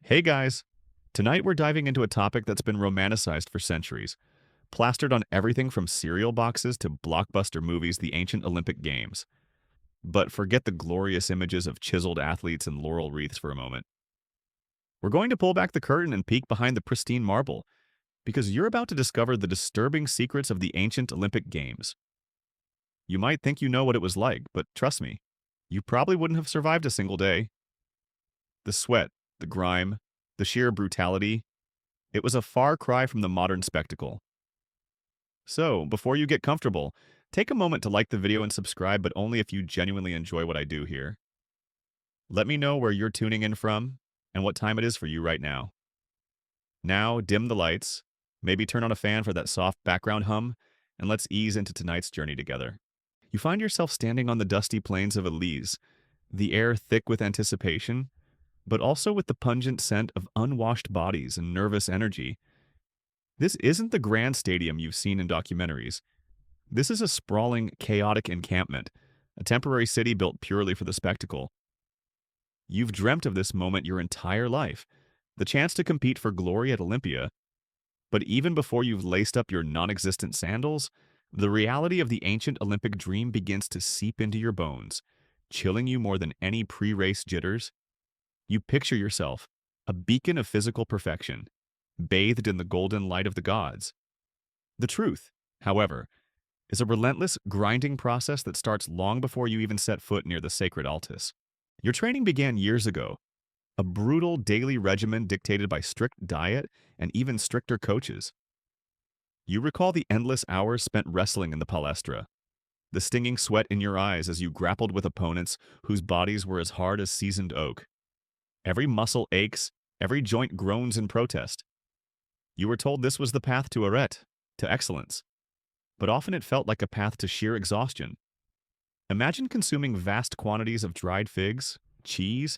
Hey guys! Tonight we're diving into a topic that's been romanticized for centuries, plastered on everything from cereal boxes to blockbuster movies, the ancient Olympic Games. But forget the glorious images of chiseled athletes and laurel wreaths for a moment. We're going to pull back the curtain and peek behind the pristine marble, because you're about to discover the disturbing secrets of the ancient Olympic Games. You might think you know what it was like, but trust me, you probably wouldn't have survived a single day. The sweat, the grime, the sheer brutality, it was a far cry from the modern spectacle. So, before you get comfortable, take a moment to like the video and subscribe, but only if you genuinely enjoy what I do here. Let me know where you're tuning in from and what time it is for you right now. Now, dim the lights, maybe turn on a fan for that soft background hum, and let's ease into tonight's journey together. You find yourself standing on the dusty plains of Elise, the air thick with anticipation, but also with the pungent scent of unwashed bodies and nervous energy. This isn't the grand stadium you've seen in documentaries. This is a sprawling, chaotic encampment, a temporary city built purely for the spectacle. You've dreamt of this moment your entire life, the chance to compete for glory at Olympia. But even before you've laced up your non-existent sandals, the reality of the ancient Olympic dream begins to seep into your bones, chilling you more than any pre-race jitters. You picture yourself, a beacon of physical perfection, bathed in the golden light of the gods. The truth, however, is a relentless, grinding process that starts long before you even set foot near the sacred altar. Your training began years ago, a brutal daily regimen dictated by strict diet and even stricter coaches. You recall the endless hours spent wrestling in the palestra, the stinging sweat in your eyes as you grappled with opponents whose bodies were as hard as seasoned oak. Every muscle aches, every joint groans in protest. You were told this was the path to arete, to excellence, but often it felt like a path to sheer exhaustion. Imagine consuming vast quantities of dried figs, cheese,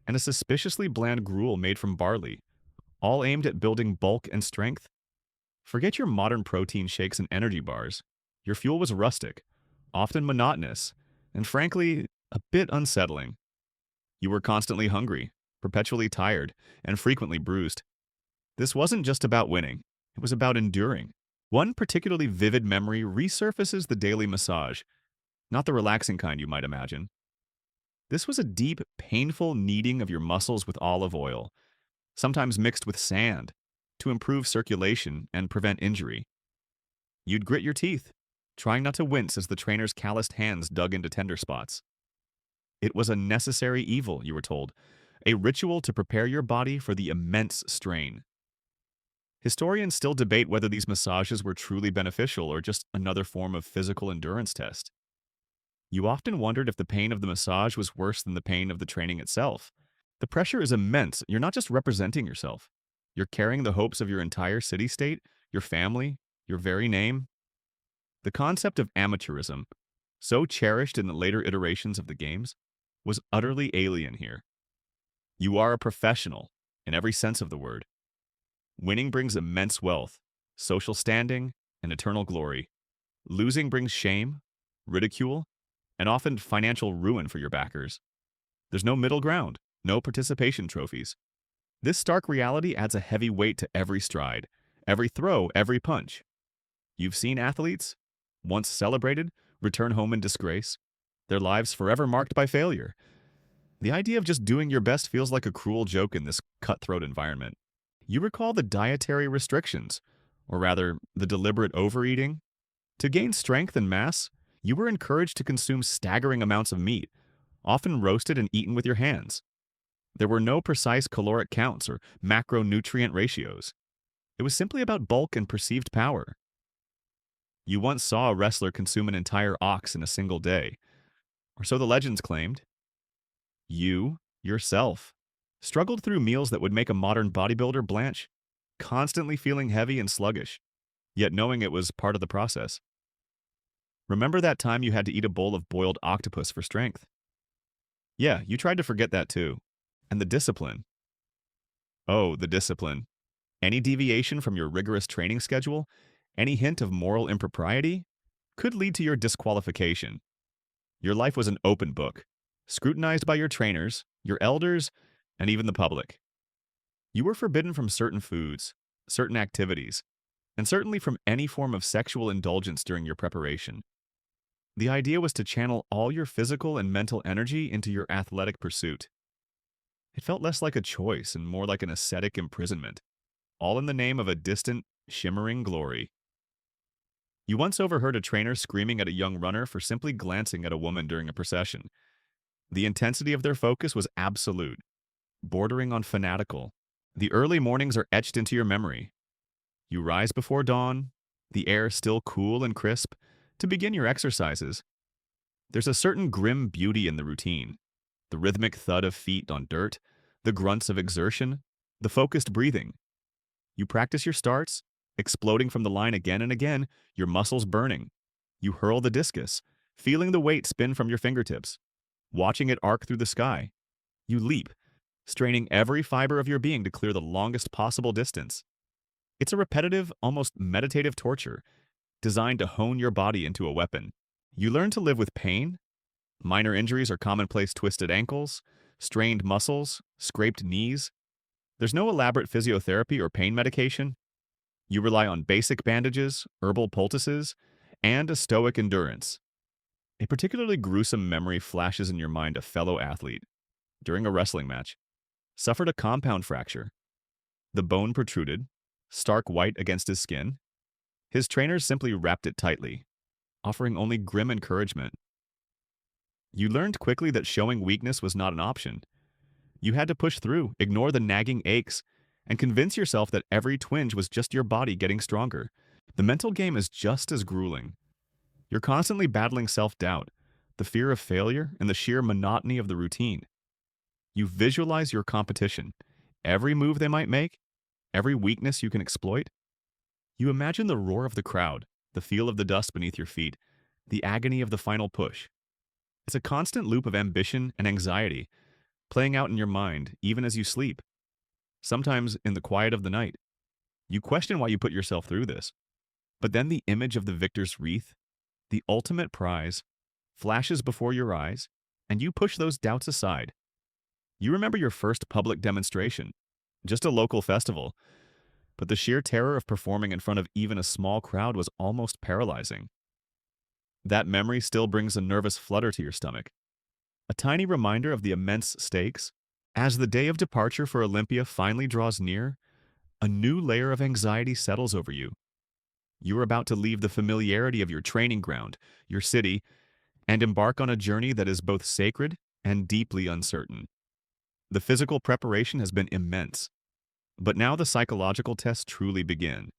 and a suspiciously bland gruel made from barley, all aimed at building bulk and strength. Forget your modern protein shakes and energy bars. Your fuel was rustic, often monotonous, and frankly, a bit unsettling. You were constantly hungry, perpetually tired, and frequently bruised. This wasn't just about winning, it was about enduring. One particularly vivid memory resurfaces the daily massage, not the relaxing kind you might imagine. This was a deep, painful kneading of your muscles with olive oil, sometimes mixed with sand, to improve circulation and prevent injury. You'd grit your teeth, trying not to wince as the trainer's calloused hands dug into tender spots. It was a necessary evil, you were told, a ritual to prepare your body for the immense strain. Historians still debate whether these massages were truly beneficial or just another form of physical endurance test. You often wondered if the pain of the massage was worse than the pain of the training itself. The pressure is immense. You're not just representing yourself. You're carrying the hopes of your entire city-state, your family, your very name. The concept of amateurism, so cherished in the later iterations of the games, was utterly alien here. You are a professional, in every sense of the word. Winning brings immense wealth, social standing, and eternal glory. Losing brings shame, ridicule, and often financial ruin for your backers. There's no middle ground, no participation trophies. This stark reality adds a heavy weight to every stride, every throw, every punch. You've seen athletes, once celebrated, return home in disgrace, their lives forever marked by failure. The idea of just doing your best feels like a cruel joke in this cutthroat environment. You recall the dietary restrictions, or rather, the deliberate overeating. To gain strength and mass, you were encouraged to consume staggering amounts of meat, often roasted and eaten with your hands. There were no precise caloric counts or macronutrient ratios. It was simply about bulk and perceived power. You once saw a wrestler consume an entire ox in a single day, or so the legends claimed. You, yourself, struggled through meals that would make a modern bodybuilder blanch, constantly feeling heavy and sluggish, yet knowing it was part of the process. Remember that time you had to eat a bowl of boiled octopus for strength? Yeah, you tried to forget that too. And the discipline. Oh, the discipline. Any deviation from your rigorous training schedule, any hint of moral impropriety, could lead to your disqualification. Your life was an open book, scrutinized by your trainers, your elders, and even the public. You were forbidden from certain foods, certain activities, and certainly from any form of sexual indulgence during your preparation. The idea was to channel all your physical and mental energy into your athletic pursuit. It felt less like a choice and more like an ascetic imprisonment, all in the name of a distant, shimmering glory. You once overheard a trainer screaming at a young runner for simply glancing at a woman during a procession. The intensity of their focus was absolute, bordering on fanatical. The early mornings are etched into your memory. You rise before dawn, the air still cool and crisp, to begin your exercises. There's a certain grim beauty in the routine. The rhythmic thud of feet on dirt, the grunts of exertion, the focused breathing. You practice your starts, exploding from the line again and again, your muscles burning. You hurl the discus, feeling the weight spin from your fingertips, watching it arc through the sky. You leap, straining every fiber of your being to clear the longest possible distance. It's a repetitive, almost meditative torture, designed to hone your body into a weapon. You learn to live with pain. Minor injuries are commonplace: twisted ankles, strained muscles, scraped knees. There's no elaborate physiotherapy or pain medication. You rely on basic bandages, herbal poultices, and a stoic endurance. A particularly gruesome memory flashes in your mind: a fellow athlete, during a wrestling match, suffered a compound fracture. The bone protruded, stark white against his skin. His trainers simply wrapped it tightly, offering only grim encouragement. You learned quickly that showing weakness was not an option. You had to push through, ignore the nagging aches, and convince yourself that every twinge was just your body getting stronger. The mental game is just as grueling. You're constantly battling self-doubt, the fear of failure, and the sheer monotony of the routine. You visualize your competition, every move they might make, every weakness you can exploit. You imagine the roar of the crowd, the feel of the dust beneath your feet, the agony of the final push. It's a constant loop of ambition and anxiety, playing out in your mind even as you sleep. Sometimes in the quiet of the night, you question why you put yourself through this. But then the image of the victor's wreath, the ultimate prize, flashes before your eyes, and you push those doubts aside. You remember your first public demonstration, just a local festival, but the sheer terror of performing in front of even a small crowd was almost paralyzing. That memory still brings a nervous flutter to your stomach, a tiny reminder of the immense stakes. As the day of departure for Olympia finally draws near, a new layer of anxiety settles over you. You are about to leave the familiarity of your training ground, your city, and embark on a journey that is both sacred and deeply uncertain. The physical preparation has been immense, but now the psychological tests truly begin.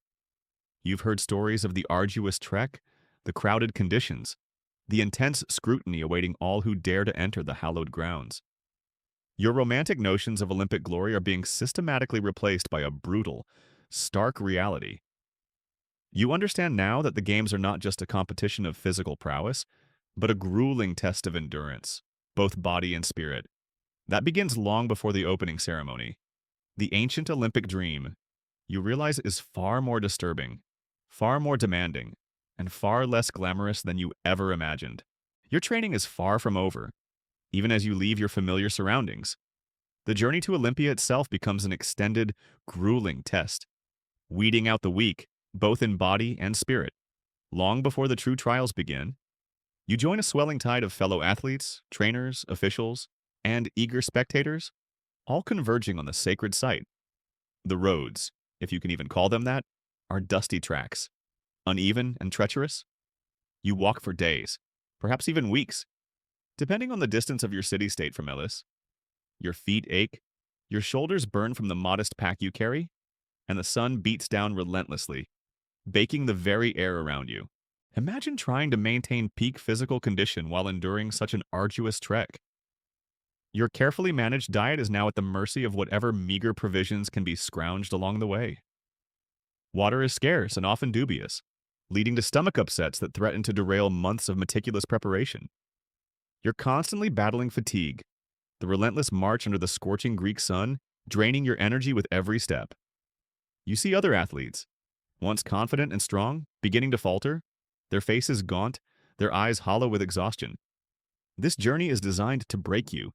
You've heard stories of the arduous trek, the crowded conditions, the intense scrutiny awaiting all who dare to enter the hallowed grounds. Your romantic notions of Olympic glory are being systematically replaced by a brutal, stark reality. You understand now that the Games are not just a competition of physical prowess, but a grueling test of endurance, both body and spirit. That begins long before the opening ceremony. The ancient Olympic dream, you realize, is far more disturbing, far more demanding, and far less glamorous than you ever imagined. Your training is far from over, even as you leave your familiar surroundings. The journey to Olympia itself becomes an extended, grueling test, weeding out the weak, both in body and spirit. Long before the true trials begin, you join a swelling tide of fellow athletes, trainers, officials, and eager spectators, all converging on the sacred site. The roads, if you can even call them that, are dusty tracks, uneven and treacherous. You walk for days, perhaps even weeks, depending on the distance of your city-state from Elis. Your feet ache, your shoulders burn from the modest pack you carry, and the sun beats down relentlessly, baking the very air around you. Imagine trying to maintain peak physical condition while enduring such an arduous trek. Your carefully managed diet is now at the mercy of whatever meager provisions can be scrounged along the way. Water is scarce and often dubious, leading to stomach upsets that threaten to derail months of meticulous preparation. You're constantly battling fatigue, the relentless march under the scorching Greek sun, draining your energy with every step. You see other athletes, once confident and strong, beginning to falter, their faces gaunt, their eyes hollow with exhaustion. This journey is designed to break you,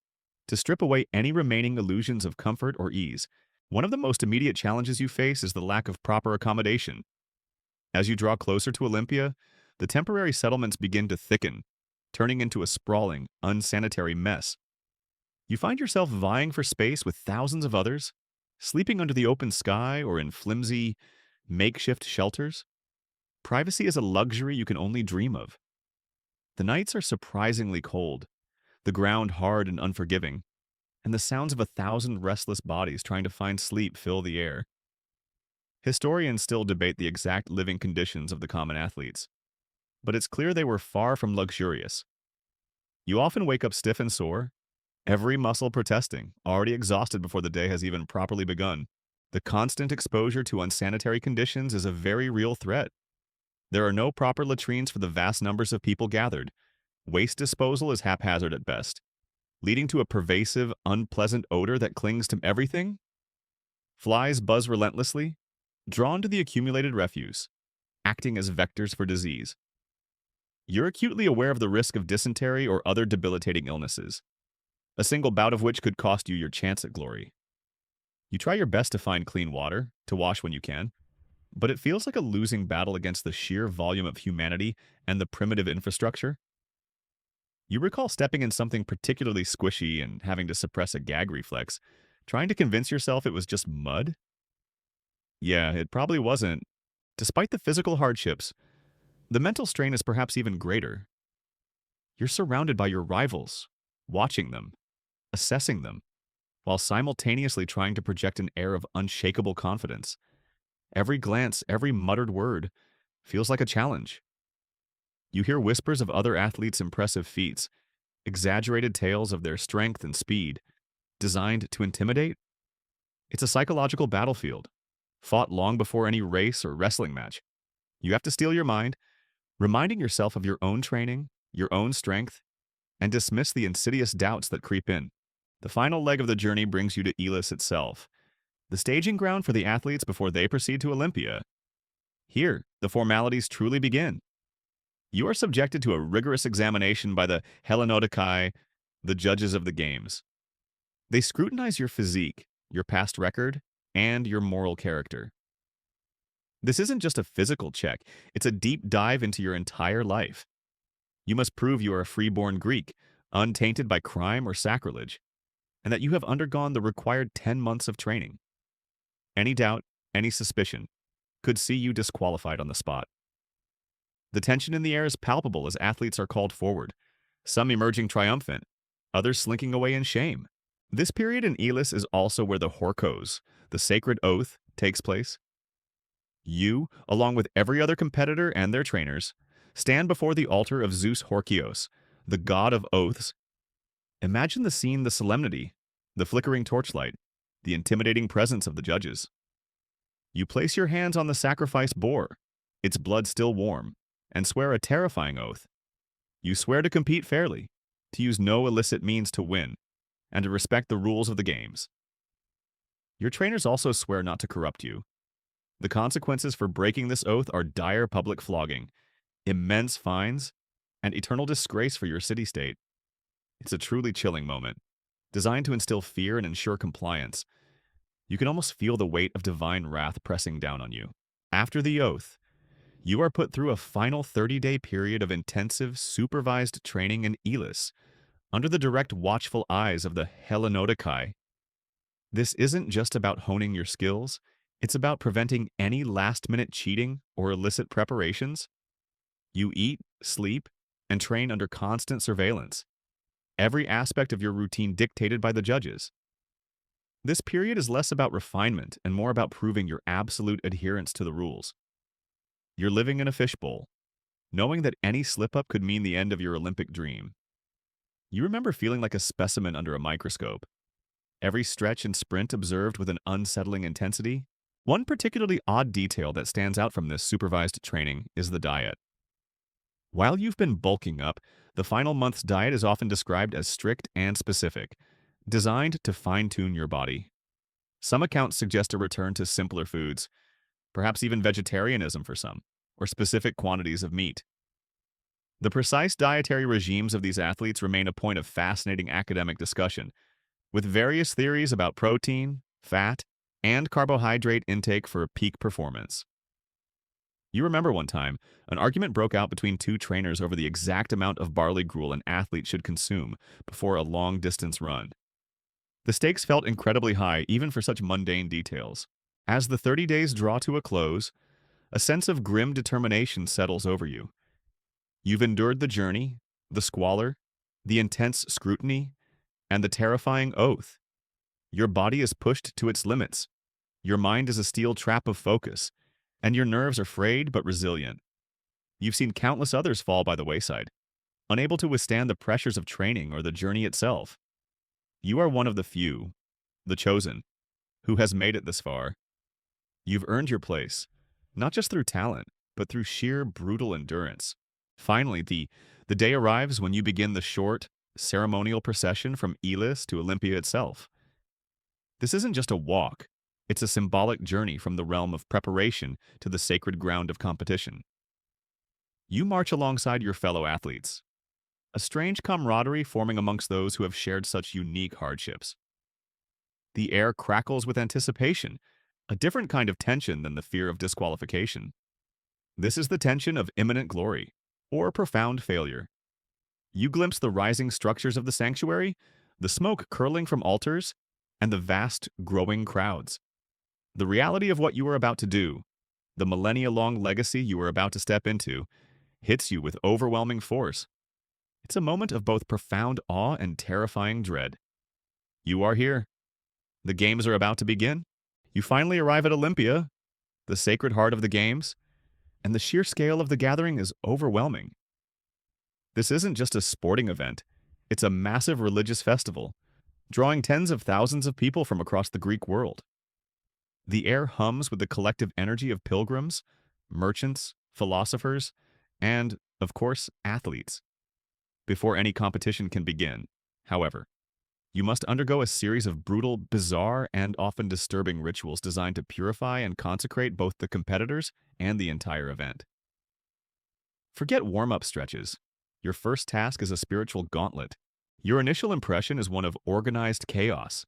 to strip away any remaining illusions of comfort or ease. One of the most immediate challenges you face is the lack of proper accommodation. As you draw closer to Olympia, the temporary settlements begin to thicken, turning into a sprawling, unsanitary mess. You find yourself vying for space with thousands of others, sleeping under the open sky or in flimsy, makeshift shelters. Privacy is a luxury you can only dream of. The nights are surprisingly cold, the ground hard and unforgiving, and the sounds of 1,000 restless bodies trying to find sleep fill the air. Historians still debate the exact living conditions of the common athletes, but it's clear they were far from luxurious. You often wake up stiff and sore, every muscle protesting, already exhausted before the day has even properly begun. The constant exposure to unsanitary conditions is a very real threat. There are no proper latrines for the vast numbers of people gathered. Waste disposal is haphazard at best, leading to a pervasive, unpleasant odor that clings to everything. Flies buzz relentlessly, drawn to the accumulated refuse, acting as vectors for disease. You're acutely aware of the risk of dysentery or other debilitating illnesses, a single bout of which could cost you your chance at glory. You try your best to find clean water, to wash when you can, but it feels like a losing battle against the sheer volume of humanity and the primitive infrastructure. You recall stepping in something particularly squishy and having to suppress a gag reflex, trying to convince yourself it was just mud? Yeah, it probably wasn't. Despite the physical hardships, the mental strain is perhaps even greater. You're surrounded by your rivals, watching them, assessing them, while simultaneously trying to project an air of unshakable confidence. Every glance, every muttered word feels like a challenge. You hear whispers of other athletes' impressive feats, exaggerated tales of their strength and speed, designed to intimidate. It's a psychological battlefield, fought long before any race or wrestling match. You have to steel your mind, reminding yourself of your own training, your own strength, and dismiss the insidious doubts that creep in. The final leg of the journey brings you to Elis itself, the staging ground for the athletes before they proceed to Olympia. Here, the formalities truly begin. You are subjected to a rigorous examination by the Hellenodikai, the judges of the games. They scrutinize your physique, your past record, and your moral character. This isn't just a physical check, it's a deep dive into your entire life. You must prove you are a freeborn Greek, untainted by crime or sacrilege, and that you have undergone the required 10 months of training. Any doubt, any suspicion, could see you disqualified on the spot. The tension in the air is palpable as athletes are called forward, some emerging triumphant, others slinking away in shame. This period in Elis is also where the horkos, the sacred oath, takes place. You, along with every other competitor and their trainers, stand before the altar of Zeus Horkios, the god of oaths. Imagine the scene, the solemnity, the flickering torchlight, the intimidating presence of the judges. You place your hands on the sacrifice boar, its blood still warm, and swear a terrifying oath. You swear to compete fairly, to use no illicit means to win, and to respect the rules of the games. Your trainers also swear not to corrupt you. The consequences for breaking this oath are dire public flogging, immense fines, and eternal disgrace for your city-state. It's a truly chilling moment, designed to instill fear and ensure compliance. You can almost feel the weight of divine wrath pressing down on you. After the oath, you are put through a final 30-day period of intensive, supervised training in Elis, under the direct watchful eyes of the Hellenodikai. This isn't just about honing your skills, it's about preventing any last-minute cheating or illicit preparations. You eat, sleep, and train under constant surveillance, every aspect of your routine dictated by the judges. This period is less about refinement and more about proving your absolute adherence to the rules. You're living in a fishbowl, knowing that any slip-up could mean the end of your Olympic dream. You remember feeling like a specimen under a microscope, every stretch and sprint observed with an unsettling intensity. One particularly odd detail that stands out from this supervised training is the diet. While you've been bulking up, the final month's diet is often described as strict and specific, designed to fine-tune your body. Some accounts suggest a return to simpler foods, perhaps even vegetarianism for some, or specific quantities of meat. The precise dietary regimes of these athletes remain a point of fascinating academic discussion, with various theories about protein, fat, and carbohydrate intake for peak performance. You remember one time, an argument broke out between two trainers over the exact amount of barley gruel an athlete should consume before a long-distance run. The stakes felt incredibly high even for such mundane details. As the 30 days draw to a close, a sense of grim determination settles over you. You've endured the journey, the squalor, the intense scrutiny, and the terrifying oath. Your body is pushed to its limits. Your mind is a steel trap of focus, and your nerves are frayed but resilient. You've seen countless others fall by the wayside, unable to withstand the pressures of training or the journey itself. You are one of the few, the chosen, who has made it this far. You've earned your place, not just through talent, but through sheer brutal endurance. Finally, the day arrives when you begin the short, ceremonial procession from Elis to Olympia itself. This isn't just a walk, it's a symbolic journey from the realm of preparation to the sacred ground of competition. You march alongside your fellow athletes, a strange camaraderie forming amongst those who have shared such unique hardships. The air crackles with anticipation, a different kind of tension than the fear of disqualification. This is the tension of imminent glory, or profound failure. You glimpse the rising structures of the sanctuary, the smoke curling from altars, and the vast, growing crowds. The reality of what you are about to do, the millennia-long legacy you are about to step into, hits you with overwhelming force. It's a moment of both profound awe and terrifying dread. You are here. The games are about to begin. You finally arrive at Olympia, the sacred heart of the games, and the sheer scale of the gathering is overwhelming. This isn't just a sporting event, it's a massive religious festival, drawing tens of thousands of people from across the Greek world. The air hums with the collective energy of pilgrims, merchants, philosophers, and, of course, athletes. Before any competition can begin, however, you must undergo a series of brutal, bizarre, and often disturbing rituals designed to purify and consecrate both the competitors and the entire event. Forget warm-up stretches. Your first task is a spiritual gauntlet. Your initial impression is one of organized chaos.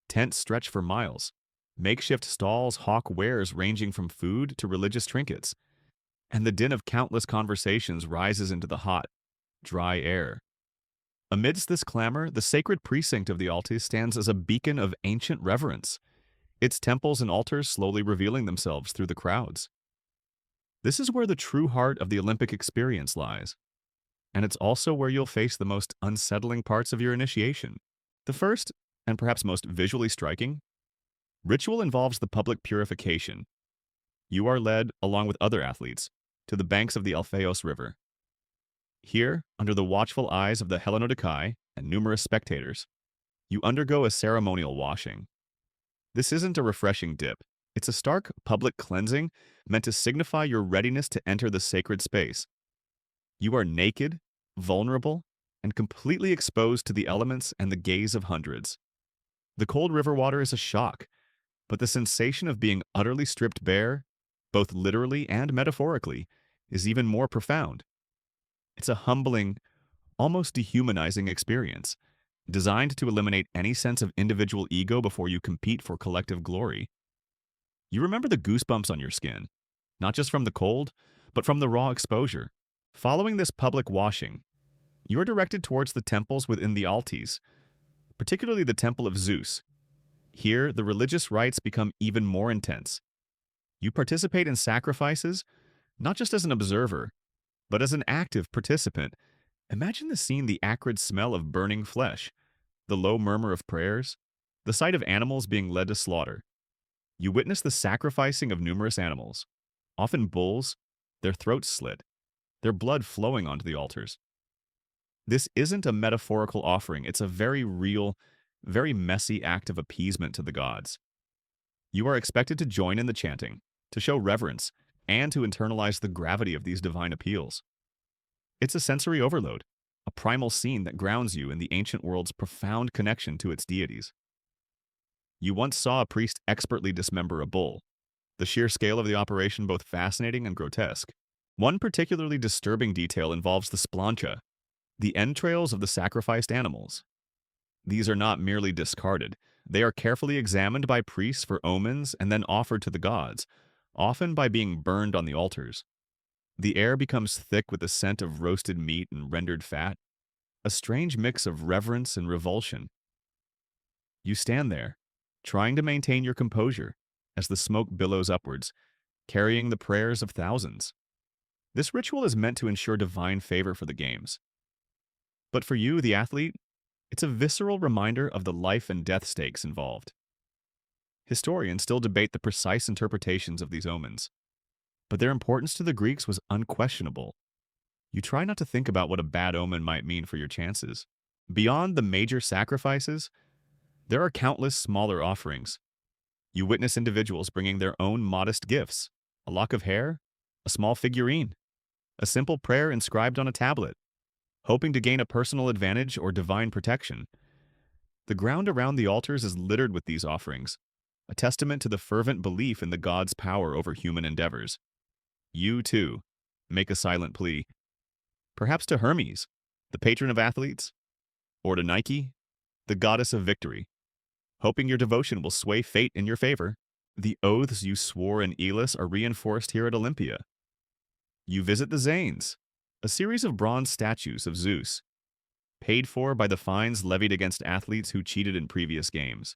Tents stretch for miles. Makeshift stalls hawk wares ranging from food to religious trinkets. And the din of countless conversations rises into the hot, dry air. Amidst this clamor, the sacred precinct of the Altis stands as a beacon of ancient reverence, its temples and altars slowly revealing themselves through the crowds. This is where the true heart of the Olympic experience lies, and it's also where you'll face the most unsettling parts of your initiation. The first, and perhaps most visually striking, ritual involves the public purification. You are led, along with other athletes, to the banks of the Alpheos River. Here, under the watchful eyes of the Hellenodikai and numerous spectators, you undergo a ceremonial washing. This isn't a refreshing dip. It's a stark public cleansing meant to signify your readiness to enter the sacred space. You are naked, vulnerable, and completely exposed to the elements and the gaze of hundreds. The cold river water is a shock, but the sensation of being utterly stripped bare, both literally and metaphorically, is even more profound. It's a humbling, almost dehumanizing experience, designed to eliminate any sense of individual ego before you compete for collective glory. You remember the goosebumps on your skin, not just from the cold, but from the raw exposure. Following this public washing, you are directed towards the temples within the Altis, particularly the Temple of Zeus. Here, the religious rites become even more intense. You participate in sacrifices, not just as an observer, but as an active participant. Imagine the scene: the acrid smell of burning flesh, the low murmur of prayers, the sight of animals being led to slaughter. You witness the sacrificing of numerous animals, often bulls, their throats slit, their blood flowing onto the altars. This isn't a metaphorical offering, it's a very real, very messy act of appeasement to the gods. You are expected to join in the chanting, to show reverence, and to internalize the gravity of these divine appeals. It's a sensory overload, a primal scene that grounds you in the ancient world's profound connection to its deities. You once saw a priest expertly dismember a bull, the sheer scale of the operation both fascinating and grotesque. One particularly disturbing detail involves the splancha, the entrails of the sacrificed animals. These are not merely discarded, They are carefully examined by priests for omens and then offered to the gods, often by being burned on the altars. The air becomes thick with the scent of roasted meat and rendered fat, a strange mix of reverence and revulsion. You stand there, trying to maintain your composure as the smoke billows upwards, carrying the prayers of thousands. This ritual is meant to ensure divine favor for the games. But for you, the athlete, it's a visceral reminder of the life and death stakes involved. Historians still debate the precise interpretations of these omens, but their importance to the Greeks was unquestionable. You try not to think about what a bad omen might mean for your chances. Beyond the major sacrifices, there are countless smaller offerings. You witness individuals bringing their own modest gifts, a lock of hair, a small figurine, a simple prayer inscribed on a tablet, hoping to gain a personal advantage or divine protection. The ground around the altars is littered with these offerings, a testament to the fervent belief in the god's power over human endeavors. You, too, make a silent plea, perhaps to Hermes, the patron of athletes, or to Nike, the goddess of victory, hoping your devotion will sway fate in your favor. The oaths you swore in Elis are reinforced here at Olympia. You visit the Zanes, a series of bronze statues of Zeus, paid for by the fines levied against athletes who cheated in previous games.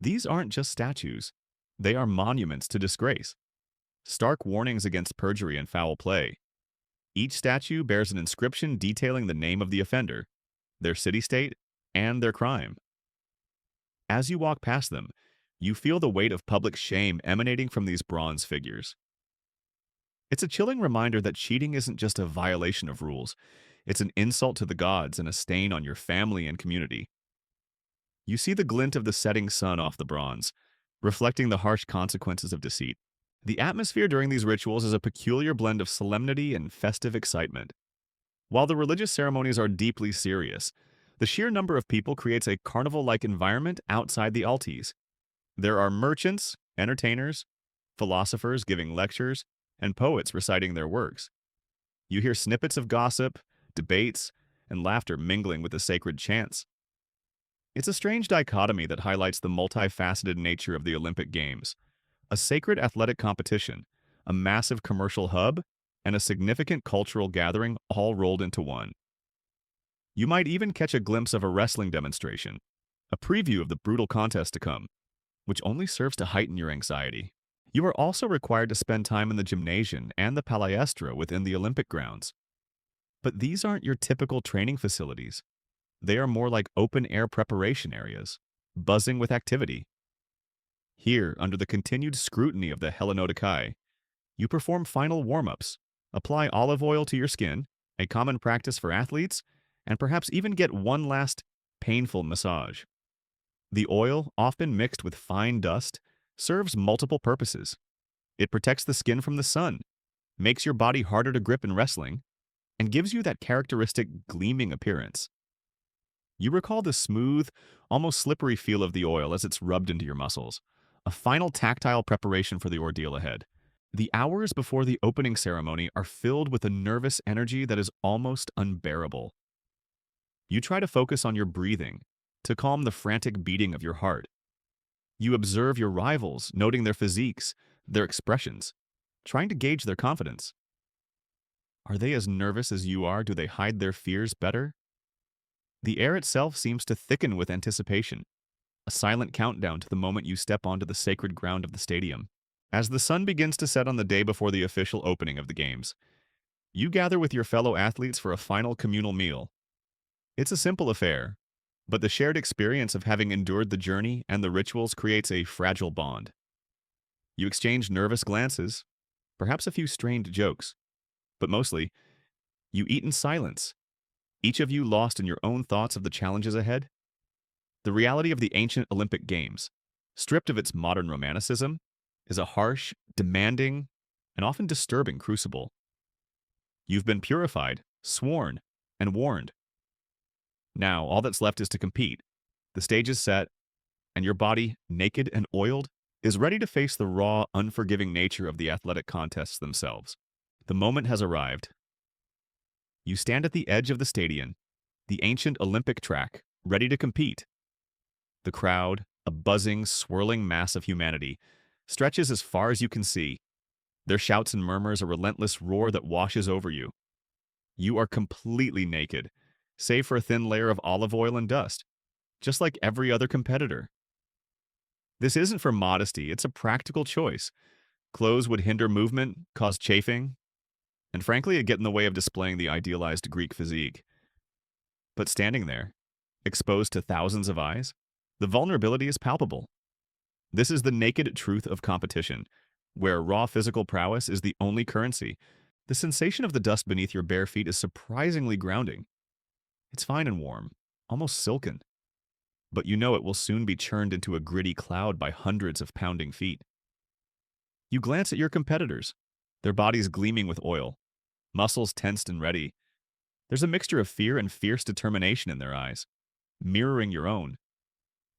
These aren't just statues, they are monuments to disgrace, stark warnings against perjury and foul play. Each statue bears an inscription detailing the name of the offender, their city-state, and their crime. As you walk past them, you feel the weight of public shame emanating from these bronze figures. It's a chilling reminder that cheating isn't just a violation of rules, it's an insult to the gods and a stain on your family and community. You see the glint of the setting sun off the bronze, reflecting the harsh consequences of deceit. The atmosphere during these rituals is a peculiar blend of solemnity and festive excitement. While the religious ceremonies are deeply serious, the sheer number of people creates a carnival-like environment outside the altes. There are merchants, entertainers, philosophers giving lectures, and poets reciting their works. You hear snippets of gossip, debates, and laughter mingling with the sacred chants. It's a strange dichotomy that highlights the multifaceted nature of the Olympic Games, a sacred athletic competition, a massive commercial hub, and a significant cultural gathering all rolled into one. You might even catch a glimpse of a wrestling demonstration, a preview of the brutal contest to come, which only serves to heighten your anxiety. You are also required to spend time in the gymnasium and the palestra within the Olympic grounds. But these aren't your typical training facilities. They are more like open-air preparation areas, buzzing with activity. Here, under the continued scrutiny of the Hellenodikai, you perform final warm-ups, apply olive oil to your skin, a common practice for athletes, and perhaps even get one last painful massage. The oil, often mixed with fine dust, serves multiple purposes. It protects the skin from the sun, makes your body harder to grip in wrestling, and gives you that characteristic gleaming appearance. You recall the smooth, almost slippery feel of the oil as it's rubbed into your muscles, a final tactile preparation for the ordeal ahead. The hours before the opening ceremony are filled with a nervous energy that is almost unbearable. You try to focus on your breathing, to calm the frantic beating of your heart. You observe your rivals, noting their physiques, their expressions, trying to gauge their confidence. Are they as nervous as you are? Do they hide their fears better? The air itself seems to thicken with anticipation, a silent countdown to the moment you step onto the sacred ground of the stadium. As the sun begins to set on the day before the official opening of the Games, you gather with your fellow athletes for a final communal meal. It's a simple affair, but the shared experience of having endured the journey and the rituals creates a fragile bond. You exchange nervous glances, perhaps a few strained jokes, but mostly, you eat in silence, each of you lost in your own thoughts of the challenges ahead. The reality of the ancient Olympic Games, stripped of its modern romanticism, is a harsh, demanding, and often disturbing crucible. You've been purified, sworn, and warned. Now, all that's left is to compete. The stage is set, and your body, naked and oiled, is ready to face the raw, unforgiving nature of the athletic contests themselves. The moment has arrived. You stand at the edge of the stadium, the ancient Olympic track, ready to compete. The crowd, a buzzing, swirling mass of humanity, stretches as far as you can see. Their shouts and murmurs a relentless roar that washes over you. You are completely naked, save for a thin layer of olive oil and dust, just like every other competitor. This isn't for modesty, it's a practical choice. Clothes would hinder movement, cause chafing, and frankly, it get in the way of displaying the idealized Greek physique. But standing there, exposed to thousands of eyes, the vulnerability is palpable. This is the naked truth of competition, where raw physical prowess is the only currency. The sensation of the dust beneath your bare feet is surprisingly grounding. It's fine and warm, almost silken. But you know it will soon be churned into a gritty cloud by hundreds of pounding feet. You glance at your competitors, their bodies gleaming with oil, muscles tensed and ready. There's a mixture of fear and fierce determination in their eyes, mirroring your own.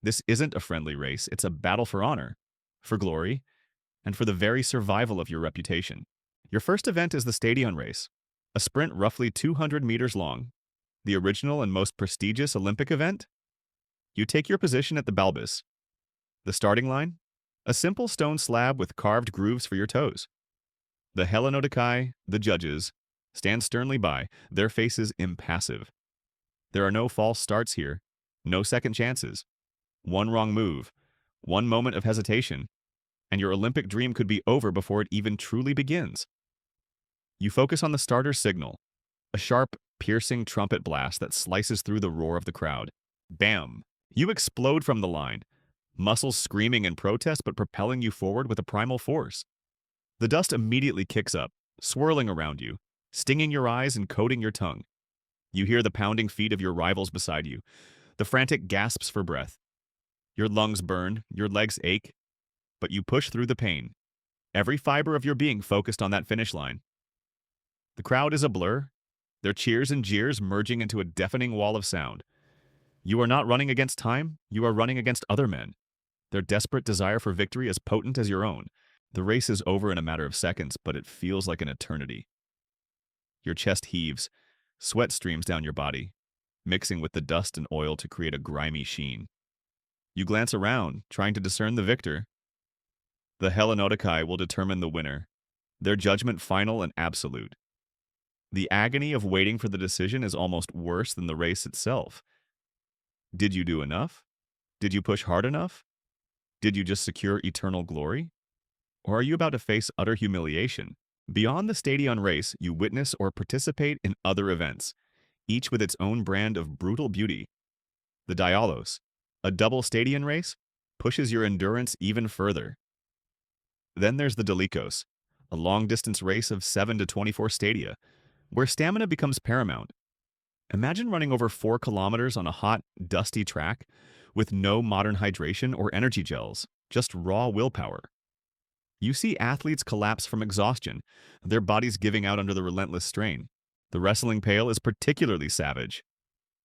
This isn't a friendly race, it's a battle for honor, for glory, and for the very survival of your reputation. Your first event is the Stadion race, a sprint roughly 200 meters long, the original and most prestigious Olympic event. You take your position at the Balbus. The starting line? A simple stone slab with carved grooves for your toes. The Hellenodikai, the judges, stand sternly by, their faces impassive. There are no false starts here, no second chances. One wrong move, one moment of hesitation, and your Olympic dream could be over before it even truly begins. You focus on the starter signal, a sharp, piercing trumpet blast that slices through the roar of the crowd. Bam! You explode from the line, muscles screaming in protest but propelling you forward with a primal force. The dust immediately kicks up, swirling around you, stinging your eyes and coating your tongue. You hear the pounding feet of your rivals beside you, the frantic gasps for breath. Your lungs burn, your legs ache, but you push through the pain, every fiber of your being focused on that finish line. The crowd is a blur, their cheers and jeers merging into a deafening wall of sound. You are not running against time, you are running against other men. Their desperate desire for victory is potent as your own. The race is over in a matter of seconds, but it feels like an eternity. Your chest heaves, sweat streams down your body, mixing with the dust and oil to create a grimy sheen. You glance around, trying to discern the victor. The Hellenodikai will determine the winner, their judgment final and absolute. The agony of waiting for the decision is almost worse than the race itself. Did you do enough? Did you push hard enough? Did you just secure eternal glory? Or are you about to face utter humiliation? Beyond the Stadion race, you witness or participate in other events, each with its own brand of brutal beauty. The Dialos, a double Stadion race, pushes your endurance even further. Then there's the Delikos, a long-distance race of 7 to 24 stadia, where stamina becomes paramount. Imagine running over 4 kilometers on a hot, dusty track with no modern hydration or energy gels, just raw willpower. You see athletes collapse from exhaustion, their bodies giving out under the relentless strain. The wrestling pale is particularly savage.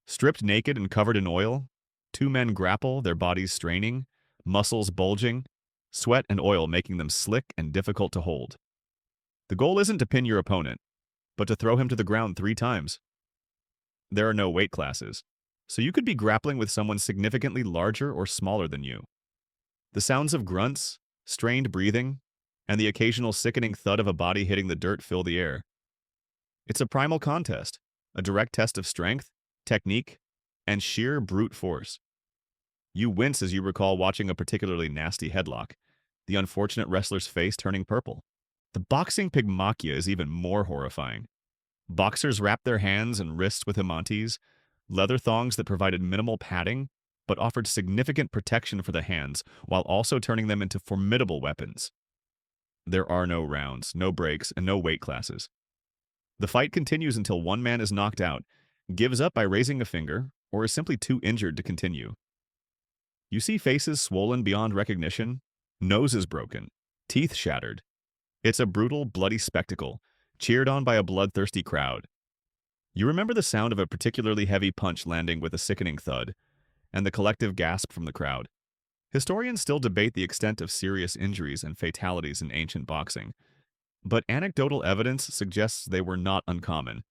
Stripped naked and covered in oil, 2 men grapple, their bodies straining, muscles bulging, sweat and oil making them slick and difficult to hold. The goal isn't to pin your opponent, but to throw him to the ground 3 times. There are no weight classes, so you could be grappling with someone significantly larger or smaller than you. The sounds of grunts, strained breathing, and the occasional sickening thud of a body hitting the dirt fill the air. It's a primal contest, a direct test of strength, technique, and sheer brute force. You wince as you recall watching a particularly nasty headlock, the unfortunate wrestler's face turning purple. The boxing pygmachia is even more horrifying. Boxers wrapped their hands and wrists with himantes, leather thongs that provided minimal padding, but offered significant protection for the hands, while also turning them into formidable weapons. There are no rounds, no breaks, and no weight classes. The fight continues until one man is knocked out, gives up by raising a finger, or is simply too injured to continue. You see faces swollen beyond recognition, noses broken, teeth shattered. It's a brutal, bloody spectacle, cheered on by a bloodthirsty crowd. You remember the sound of a particularly heavy punch landing with a sickening thud, and the collective gasp from the crowd. Historians still debate the extent of serious injuries and fatalities in ancient boxing, but anecdotal evidence suggests they were not uncommon.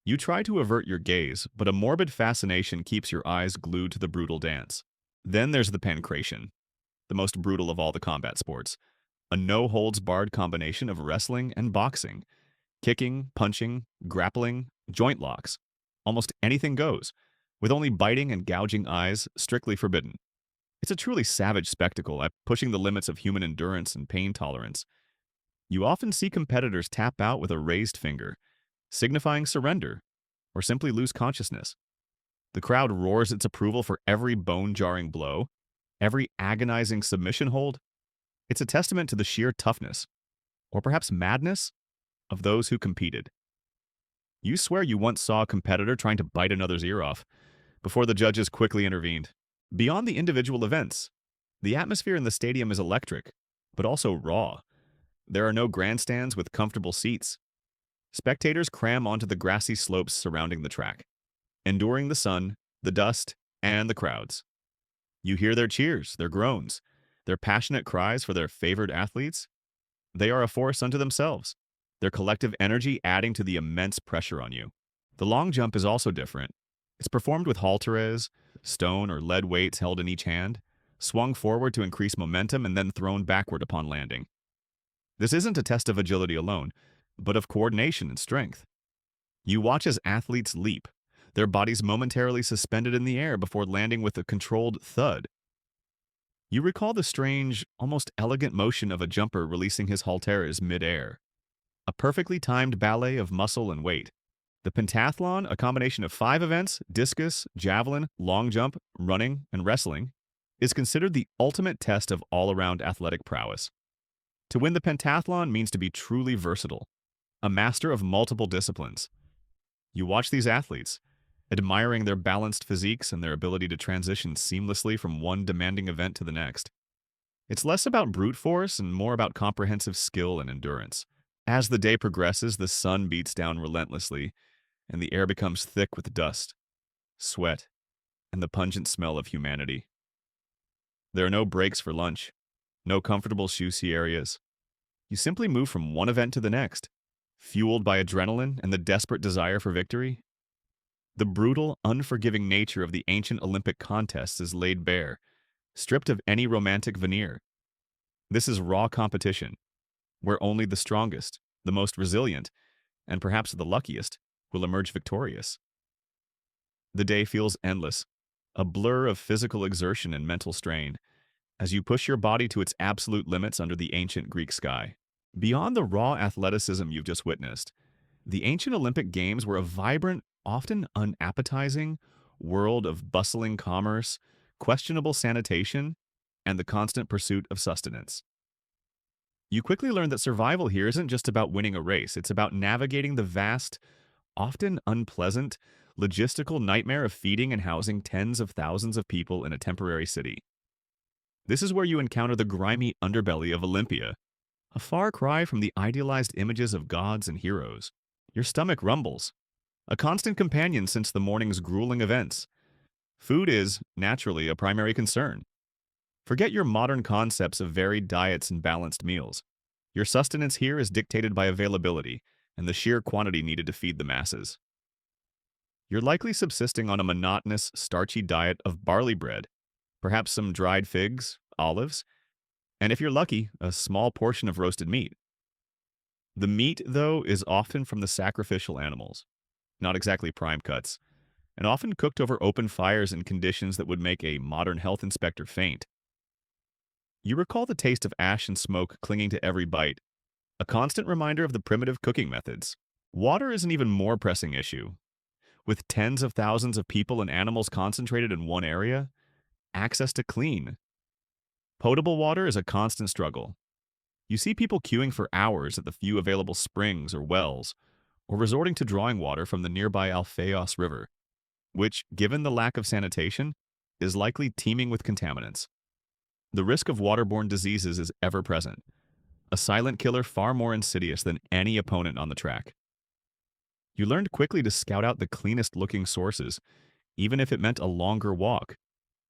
You try to avert your gaze, but a morbid fascination keeps your eyes glued to the brutal dance. Then there's the pancration, the most brutal of all the combat sports. A no-holds-barred combination of wrestling and boxing. Kicking, punching, grappling, joint locks. Almost anything goes, with only biting and gouging eyes strictly forbidden. It's a truly savage spectacle at pushing the limits of human endurance and pain tolerance. You often see competitors tap out with a raised finger, signifying surrender, or simply lose consciousness. The crowd roars its approval for every bone-jarring blow, every agonizing submission hold. It's a testament to the sheer toughness, or perhaps madness, of those who competed. You swear you once saw a competitor trying to bite another's ear off, before the judges quickly intervened. Beyond the individual events, the atmosphere in the stadium is electric, but also raw. There are no grandstands with comfortable seats. Spectators cram onto the grassy slopes surrounding the track, enduring the sun, the dust, and the crowds. You hear their cheers, their groans, their passionate cries for their favored athletes. They are a force unto themselves, their collective energy adding to the immense pressure on you. The long jump is also different. It's performed with halteres, stone or lead weights held in each hand, swung forward to increase momentum and then thrown backward upon landing. This isn't a test of agility alone, but of coordination and strength. You watch as athletes leap, their bodies momentarily suspended in the air before landing with a controlled thud. You recall the strange, almost elegant motion of a jumper releasing his halteres mid-air. A perfectly timed ballet of muscle and weight. The pentathlon, a combination of 5 events, discus, javelin, long jump, running, and wrestling, is considered the ultimate test of all-around athletic prowess. To win the pentathlon means to be truly versatile, a master of multiple disciplines. You watch these athletes, admiring their balanced physiques and their ability to transition seamlessly from one demanding event to the next. It's less about brute force and more about comprehensive skill and endurance. As the day progresses, the sun beats down relentlessly, and the air becomes thick with dust, sweat, and the pungent smell of humanity. There are no breaks for lunch, no comfortable shoe-see areas. You simply move from one event to the next, fueled by adrenaline and the desperate desire for victory. The brutal, unforgiving nature of the ancient Olympic contests is laid bare, stripped of any romantic veneer. This is raw competition, where only the strongest, the most resilient, and perhaps the luckiest will emerge victorious. The day feels endless, a blur of physical exertion and mental strain, as you push your body to its absolute limits under the ancient Greek sky. Beyond the raw athleticism you've just witnessed, the ancient Olympic Games were a vibrant, often unappetizing world of bustling commerce, questionable sanitation, and the constant pursuit of sustenance. You quickly learn that survival here isn't just about winning a race, it's about navigating the vast, often unpleasant, logistical nightmare of feeding and housing tens of thousands of people in a temporary city. This is where you encounter the grimy underbelly of Olympia, a far cry from the idealized images of gods and heroes. Your stomach rumbles, a constant companion since the morning's grueling events. Food is, naturally, a primary concern. Forget your modern concepts of varied diets and balanced meals. Your sustenance here is dictated by availability and the sheer quantity needed to feed the masses. You're likely subsisting on a monotonous, starchy diet of barley bread, perhaps some dried figs, olives, and if you're lucky, a small portion of roasted meat. The meat, though, is often from the sacrificial animals, not exactly prime cuts, and often cooked over open fires in conditions that would make a modern health inspector faint. You recall the taste of ash and smoke clinging to every bite, a constant reminder of the primitive cooking methods. Water is an even more pressing issue. With tens of thousands of people and animals concentrated in one area, access to clean, potable water is a constant struggle. You see people queuing for hours at the few available springs or wells, or resorting to drawing water from the nearby Alphaeus River, which, given the lack of sanitation, is likely teeming with contaminants. The risk of waterborne diseases is ever present, a silent killer far more insidious than any opponent on the track. You learned quickly to scout out the cleanest-looking sources, even if it meant a longer walk,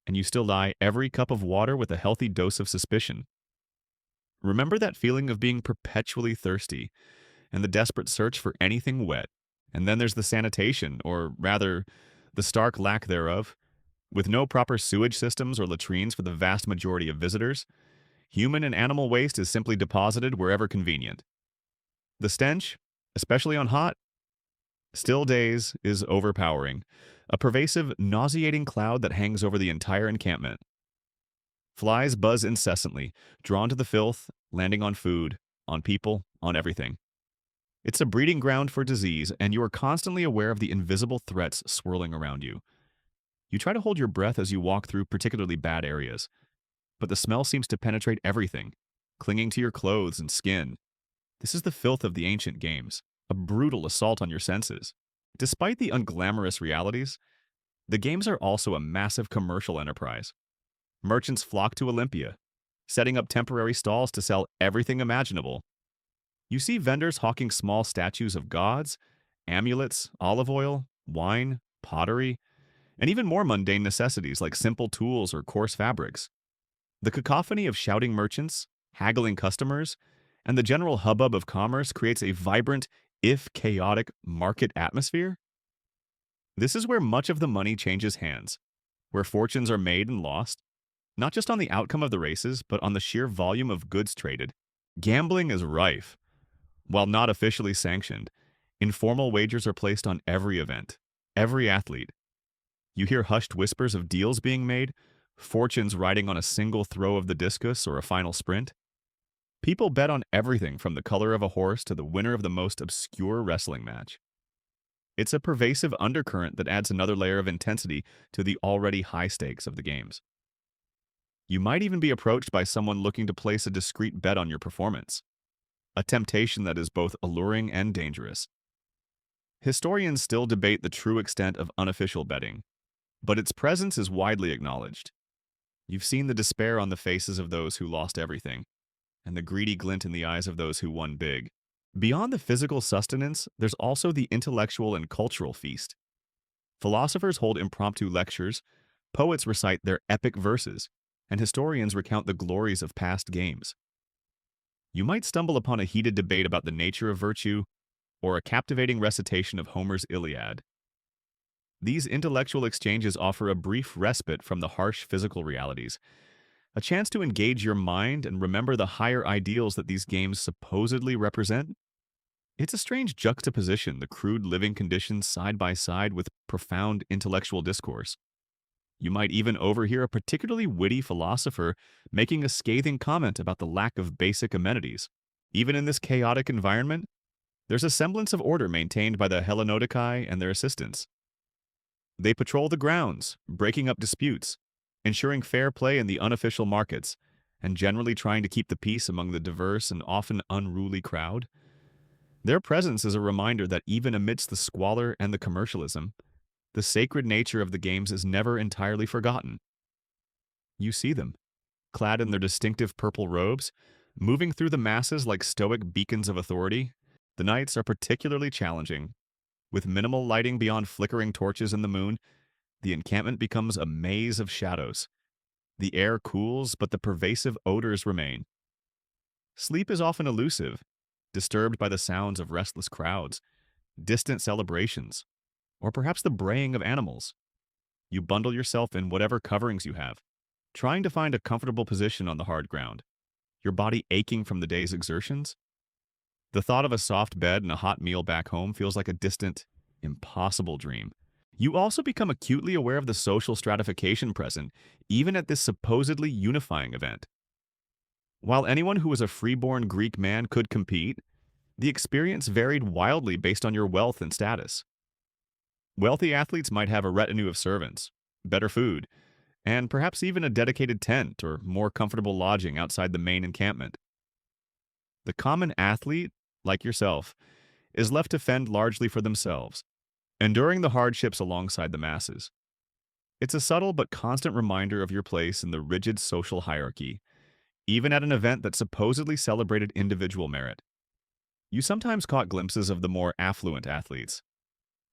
and you still dye every cup of water with a healthy dose of suspicion. Remember that feeling of being perpetually thirsty and the desperate search for anything wet. And then there's the sanitation, or rather, the stark lack thereof. With no proper sewage systems or latrines for the vast majority of visitors, human and animal waste is simply deposited wherever convenient. The stench, especially on hot, still days, is overpowering, a pervasive, nauseating cloud that hangs over the entire encampment. Flies buzz incessantly, drawn to the filth, landing on food, on people, on everything. It's a breeding ground for disease, and you are constantly aware of the invisible threats swirling around you. You try to hold your breath as you walk through particularly bad areas, but the smell seems to penetrate everything, clinging to your clothes and skin. This is the filth of the ancient games, a brutal assault on your senses. Despite the unglamorous realities, the games are also a massive commercial enterprise. Merchants flock to Olympia, setting up temporary stalls to sell everything imaginable. You see vendors hawking small statues of gods, amulets, olive oil, wine, pottery, and even more mundane necessities like simple tools or coarse fabrics. The cacophony of shouting merchants, haggling customers, and the general hubbub of commerce creates a vibrant, if chaotic, market atmosphere. This is where much of the money changes hands, where fortunes are made and lost, not just on the outcome of the races, but on the sheer volume of goods traded. Gambling is rife. While not officially sanctioned, informal wagers are placed on every event, every athlete. You hear hushed whispers of deals being made, fortunes riding on a single throw of the discus or a final sprint. People bet on everything from the color of a horse to the winner of the most obscure wrestling match. It's a pervasive undercurrent that adds another layer of intensity to the already high stakes of the games. You might even be approached by someone looking to place a discreet bet on your performance, a temptation that is both alluring and dangerous. Historians still debate the true extent of unofficial betting, but its presence is widely acknowledged. You've seen the despair on the faces of those who lost everything, and the greedy glint in the eyes of those who won big. Beyond the physical sustenance, there's also the intellectual and cultural feast. Philosophers hold impromptu lectures, poets recite their epic verses, and historians recount the glories of past games. You might stumble upon a heated debate about the nature of virtue, or a captivating recitation of Homer's Iliad. These intellectual exchanges offer a brief respite from the harsh physical realities, a chance to engage your mind and remember the higher ideals that these games supposedly represent. It's a strange juxtaposition, the crude living conditions side by side with profound intellectual discourse. You might even overhear a particularly witty philosopher making a scathing comment about the lack of basic amenities. Even in this chaotic environment, there's a semblance of order maintained by the Hellenodikai and their assistants. They patrol the grounds, breaking up disputes, ensuring fair play in the unofficial markets, and generally trying to keep the peace among the diverse and often unruly crowd. Their presence is a reminder that even amidst the squalor and the commercialism, the sacred nature of the games is never entirely forgotten. You see them, clad in their distinctive purple robes, moving through the masses like stoic beacons of authority. The nights are particularly challenging. With minimal lighting beyond flickering torches in the moon, the encampment becomes a maze of shadows. The air cools, but the pervasive odors remain. Sleep is often elusive, disturbed by the sounds of restless crowds, distant celebrations, or perhaps the braying of animals. You bundle yourself in whatever coverings you have, trying to find a comfortable position on the hard ground, your body aching from the day's exertions. The thought of a soft bed and a hot meal back home feels like a distant, impossible dream. You also become acutely aware of the social stratification present, even at this supposedly unifying event. While anyone who was a freeborn Greek man could compete, the experience varied wildly based on your wealth and status. Wealthy athletes might have a retinue of servants, better food, and perhaps even a dedicated tent or more comfortable lodging outside the main encampment. The common athlete, like yourself, is left to fend largely for themselves, enduring the hardships alongside the masses. It's a subtle but constant reminder of your place in the rigid social hierarchy, even at an event that supposedly celebrated individual merit. You sometimes caught glimpses of the more affluent athletes,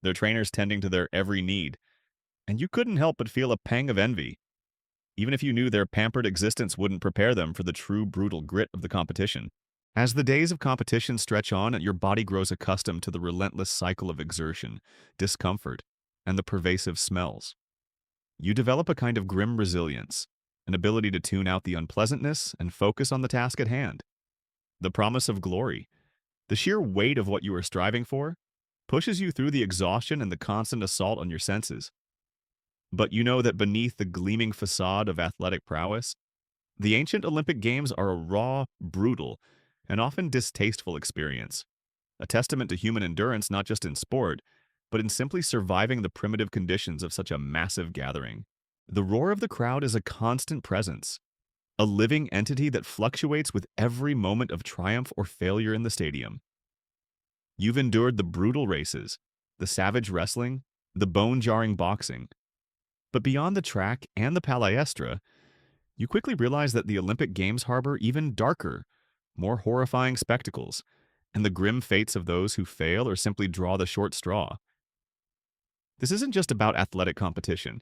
their trainers tending to their every need, and you couldn't help but feel a pang of envy, even if you knew their pampered existence wouldn't prepare them for the true brutal grit of the competition. As the days of competition stretch on, your body grows accustomed to the relentless cycle of exertion, discomfort, and the pervasive smells. You develop a kind of grim resilience, an ability to tune out the unpleasantness and focus on the task at hand. The promise of glory, the sheer weight of what you are striving for, pushes you through the exhaustion and the constant assault on your senses. But you know that beneath the gleaming facade of athletic prowess, the ancient Olympic Games are a raw, brutal, and often distasteful experience, a testament to human endurance not just in sport, but in simply surviving the primitive conditions of such a massive gathering. The roar of the crowd is a constant presence, a living entity that fluctuates with every moment of triumph or failure in the stadium. You've endured the brutal races, the savage wrestling, the bone-jarring boxing. But beyond the track and the palestra, you quickly realize that the Olympic Games harbor even darker, more horrifying spectacles, and the grim fates of those who fail or simply draw the short straw. This isn't just about athletic competition.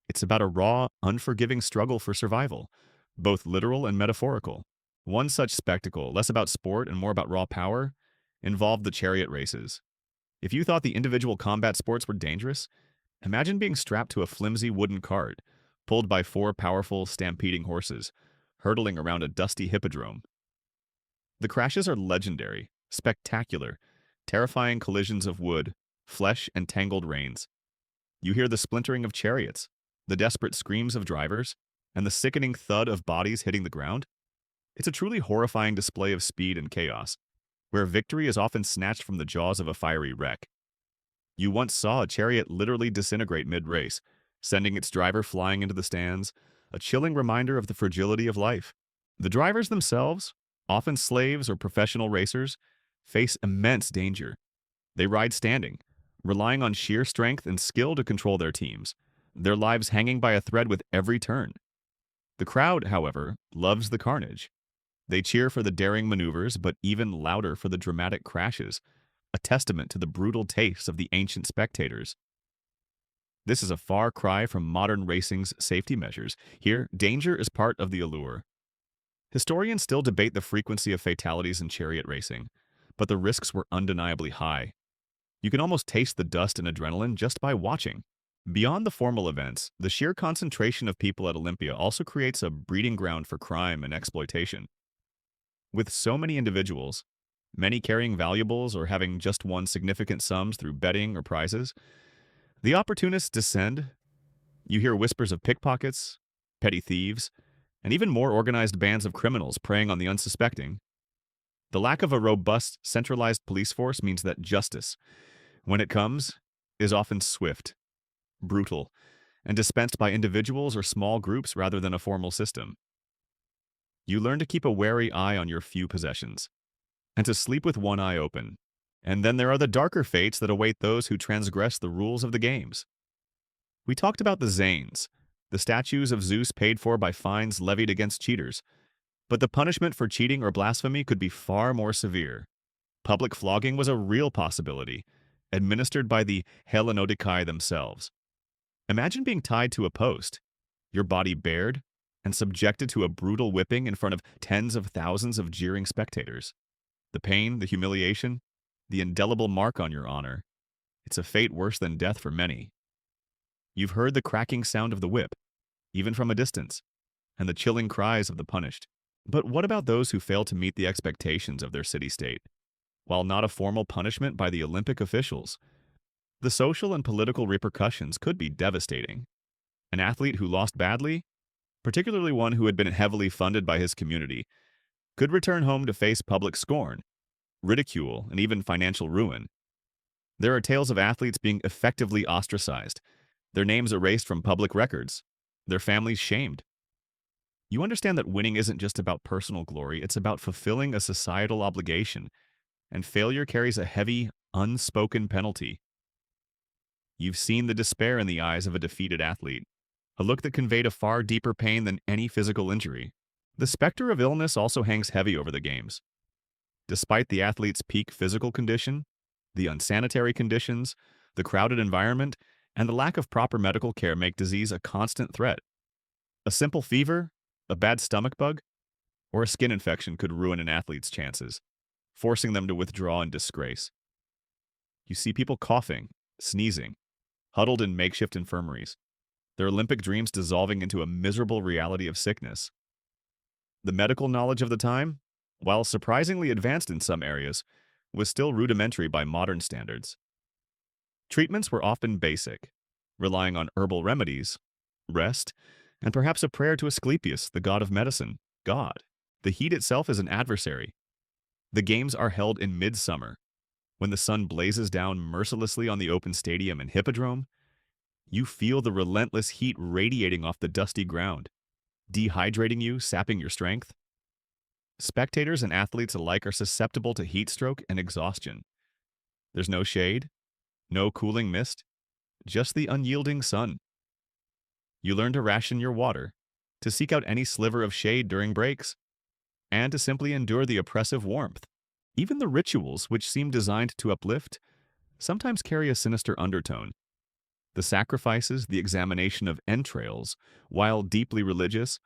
It's about a raw, unforgiving struggle for survival, both literal and metaphorical. One such spectacle, less about sport and more about raw power, involved the chariot races. If you thought the individual combat sports were dangerous, imagine being strapped to a flimsy wooden cart, pulled by four powerful, stampeding horses, hurtling around a dusty hippodrome. The crashes are legendary, spectacular, terrifying collisions of wood, flesh, and tangled reins. You hear the splintering of chariots, the desperate screams of drivers, and the sickening thud of bodies hitting the ground. It's a truly horrifying display of speed and chaos, where victory is often snatched from the jaws of a fiery wreck. You once saw a chariot literally disintegrate mid-race, sending its driver flying into the stands, a chilling reminder of the fragility of life. The drivers themselves, often slaves or professional racers, face immense danger. They ride standing, relying on sheer strength and skill to control their teams, their lives hanging by a thread with every turn. The crowd, however, loves the carnage. They cheer for the daring maneuvers, but even louder for the dramatic crashes, a testament to the brutal tastes of the ancient spectators. This is a far cry from modern racing's safety measures. Here, danger is part of the allure. Historians still debate the frequency of fatalities in chariot racing, but the risks were undeniably high. You can almost taste the dust and adrenaline just by watching. Beyond the formal events, the sheer concentration of people at Olympia also creates a breeding ground for crime and exploitation. With so many individuals, many carrying valuables or having just won significant sums through betting or prizes, the opportunists descend. You hear whispers of pickpockets, petty thieves, and even more organized bands of criminals preying on the unsuspecting. The lack of a robust, centralized police force means that justice, when it comes, is often swift, brutal, and dispensed by individuals or small groups rather than a formal system. You learn to keep a wary eye on your few possessions, and to sleep with one eye open. And then there are the darker fates that await those who transgress the rules of the games. We talked about the Zanes, the statues of Zeus paid for by fines levied against cheaters, but the punishment for cheating or blasphemy could be far more severe. Public flogging was a real possibility, administered by the Hellenodikai themselves. Imagine being tied to a post, your body bared, and subjected to a brutal whipping in front of tens of thousands of jeering spectators. The pain, the humiliation, the indelible mark on your honor. It's a fate worse than death for many. You've heard the cracking sound of the whip, even from a distance, and the chilling cries of the punished. But what about those who fail to meet the expectations of their city-state? While not a formal punishment by the Olympic officials, the social and political repercussions could be devastating. An athlete who lost badly, particularly one who had been heavily funded by his community, could return home to face public scorn, ridicule, and even financial ruin. There are tales of athletes being effectively ostracized, their names erased from public records, their families shamed. You understand that winning isn't just about personal glory, it's about fulfilling a societal obligation, and failure carries a heavy, unspoken penalty. You've seen the despair in the eyes of a defeated athlete, a look that conveyed a far deeper pain than any physical injury. The specter of illness also hangs heavy over the games. Despite the athlete's peak physical condition, the unsanitary conditions, the crowded environment, and the lack of proper medical care make disease a constant threat. A simple fever, a bad stomach bug, or a skin infection could ruin an athlete's chances, forcing them to withdraw in disgrace. You see people coughing, sneezing, huddled in makeshift infirmaries. their Olympic dreams dissolving into a miserable reality of sickness. The medical knowledge of the time, while surprisingly advanced in some areas, was still rudimentary by modern standards. Treatments were often basic, relying on herbal remedies, rest, and perhaps a prayer to Asclepius, the god of medicine. God. The heat itself is an adversary. The games are held in midsummer, when the sun blazes down mercilessly on the open stadium and hippodrome. You feel the relentless heat radiating off the dusty ground, dehydrating you, sapping your strength. Spectators and athletes alike are susceptible to heat stroke and exhaustion. There's no shade, no cooling mist, just the unyielding sun. You learn to ration your water, to seek out any sliver of shade during breaks, and to simply endure the oppressive warmth. Even the rituals, which seem designed to uplift, sometimes carry a sinister undertone. The sacrifices, the examination of entrails, while deeply religious,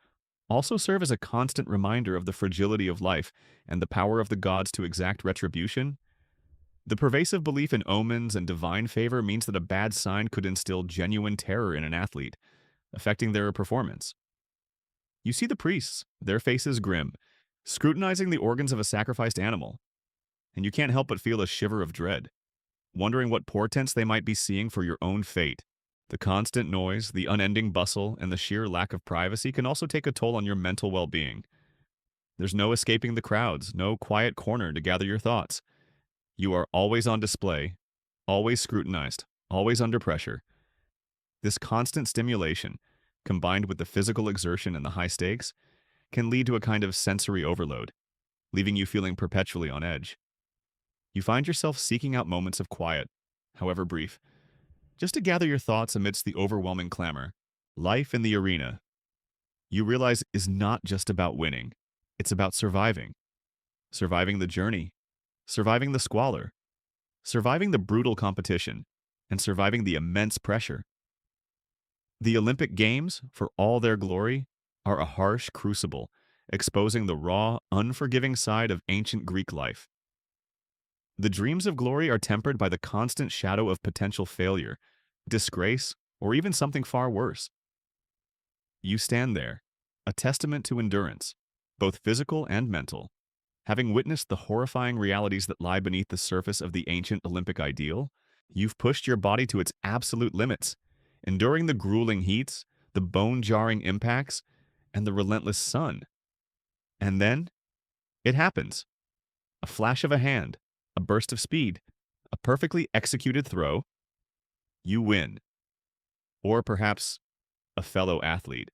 also serve as a constant reminder of the fragility of life and the power of the gods to exact retribution. The pervasive belief in omens and divine favor means that a bad sign could instill genuine terror in an athlete, affecting their performance. You see the priests, their faces grim, scrutinizing the organs of a sacrificed animal, and you can't help but feel a shiver of dread, wondering what portents they might be seeing for your own fate. The constant noise, the unending bustle, and the sheer lack of privacy can also take a toll on your mental well-being. There's no escaping the crowds, no quiet corner to gather your thoughts. You are always on display, always scrutinized, always under pressure. This constant stimulation, combined with the physical exertion and the high stakes, can lead to a kind of sensory overload, leaving you feeling perpetually on edge. You find yourself seeking out moments of quiet, however brief, just to gather your thoughts amidst the overwhelming clamor. Life in the arena, you realize, is not just about winning. It's about surviving. Surviving the journey, surviving the squalor, surviving the brutal competition, and surviving the immense pressure. The Olympic Games, for all their glory, are a harsh crucible, exposing the raw, unforgiving side of ancient Greek life. The dreams of glory are tempered by the constant shadow of potential failure, disgrace, or even something far worse. You stand there, a testament to endurance, both physical and mental, having witnessed the horrifying realities that lie beneath the surface of the ancient Olympic ideal. You've pushed your body to its absolute limits, enduring the grueling heats, the bone-jarring impacts, and the relentless sun. And then, it happens. A flash of a hand, a burst of speed, a perfectly executed throw. You win. Or perhaps a fellow athlete,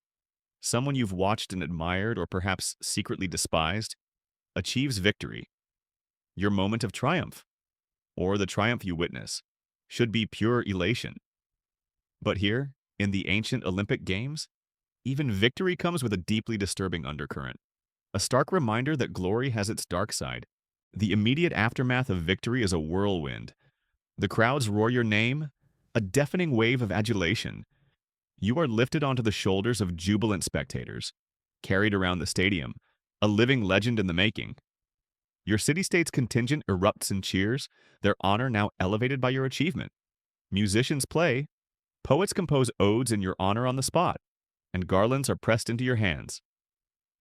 someone you've watched and admired or perhaps secretly despised, achieves victory. Your moment of triumph, or the triumph you witness, should be pure elation. But here, in the ancient Olympic Games, even victory comes with a deeply disturbing undercurrent, a stark reminder that glory has its dark side. The immediate aftermath of victory is a whirlwind. The crowds roar your name, a deafening wave of adulation. You are lifted onto the shoulders of jubilant spectators, carried around the stadium, a living legend in the making. Your city-state's contingent erupts in cheers, their honor now elevated by your achievement. Musicians play, poets compose odes in your honor on the spot, and garlands are pressed into your hands.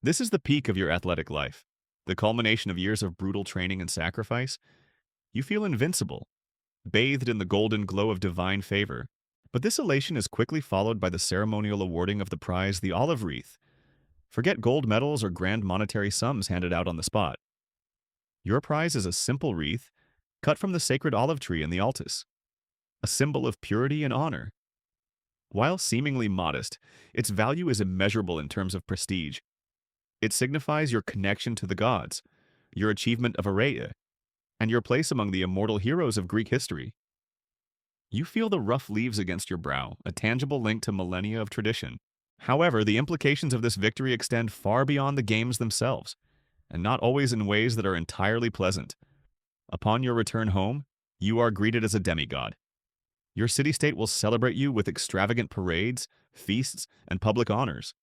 This is the peak of your athletic life, the culmination of years of brutal training and sacrifice. You feel invincible, bathed in the golden glow of divine favor. But this elation is quickly followed by the ceremonial awarding of the prize, the olive wreath. Forget gold medals or grand monetary sums handed out on the spot. Your prize is a simple wreath cut from the sacred olive tree in the altar, a symbol of purity and honor. While seemingly modest, its value is immeasurable in terms of prestige. It signifies your connection to the gods, your achievement of Areia, and your place among the immortal heroes of Greek history. You feel the rough leaves against your brow, a tangible link to millennia of tradition. However, the implications of this victory extend far beyond the games themselves, and not always in ways that are entirely pleasant. Upon your return home, you are greeted as a demigod. Your city-state will celebrate you with extravagant parades, feasts, and public honors.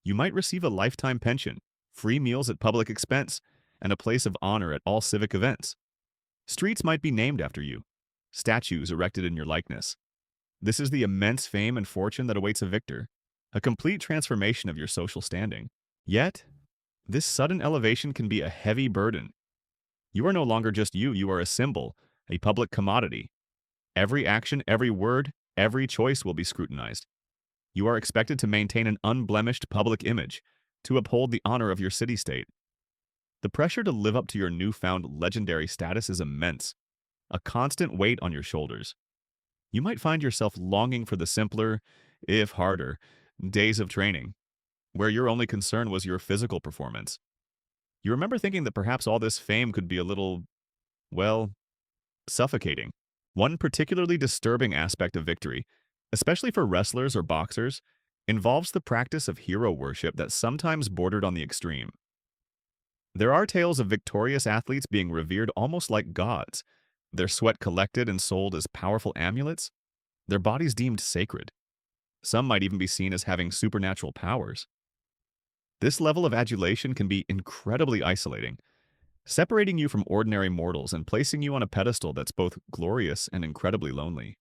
You might receive a lifetime pension, free meals at public expense, and a place of honor at all civic events. Streets might be named after you, statues erected in your likeness. This is the immense fame and fortune that awaits a victor, a complete transformation of your social standing. Yet, this sudden elevation can be a heavy burden. You are no longer just you are a symbol, a public commodity. Every action, every word, every choice will be scrutinized. You are expected to maintain an unblemished public image, to uphold the honor of your city-state. The pressure to live up to your newfound legendary status is immense, a constant weight on your shoulders. You might find yourself longing for the simpler, if harder, days of training, where your only concern was your physical performance. You remember thinking that perhaps all this fame could be a little, well, suffocating. One particularly disturbing aspect of victory, especially for wrestlers or boxers, involves the practice of hero worship that sometimes bordered on the extreme. There are tales of victorious athletes being revered almost like gods, their sweat collected and sold as powerful amulets, their bodies deemed sacred. Some might even be seen as having supernatural powers. This level of adulation can be incredibly isolating, separating you from ordinary mortals and placing you on a pedestal that's both glorious and incredibly lonely.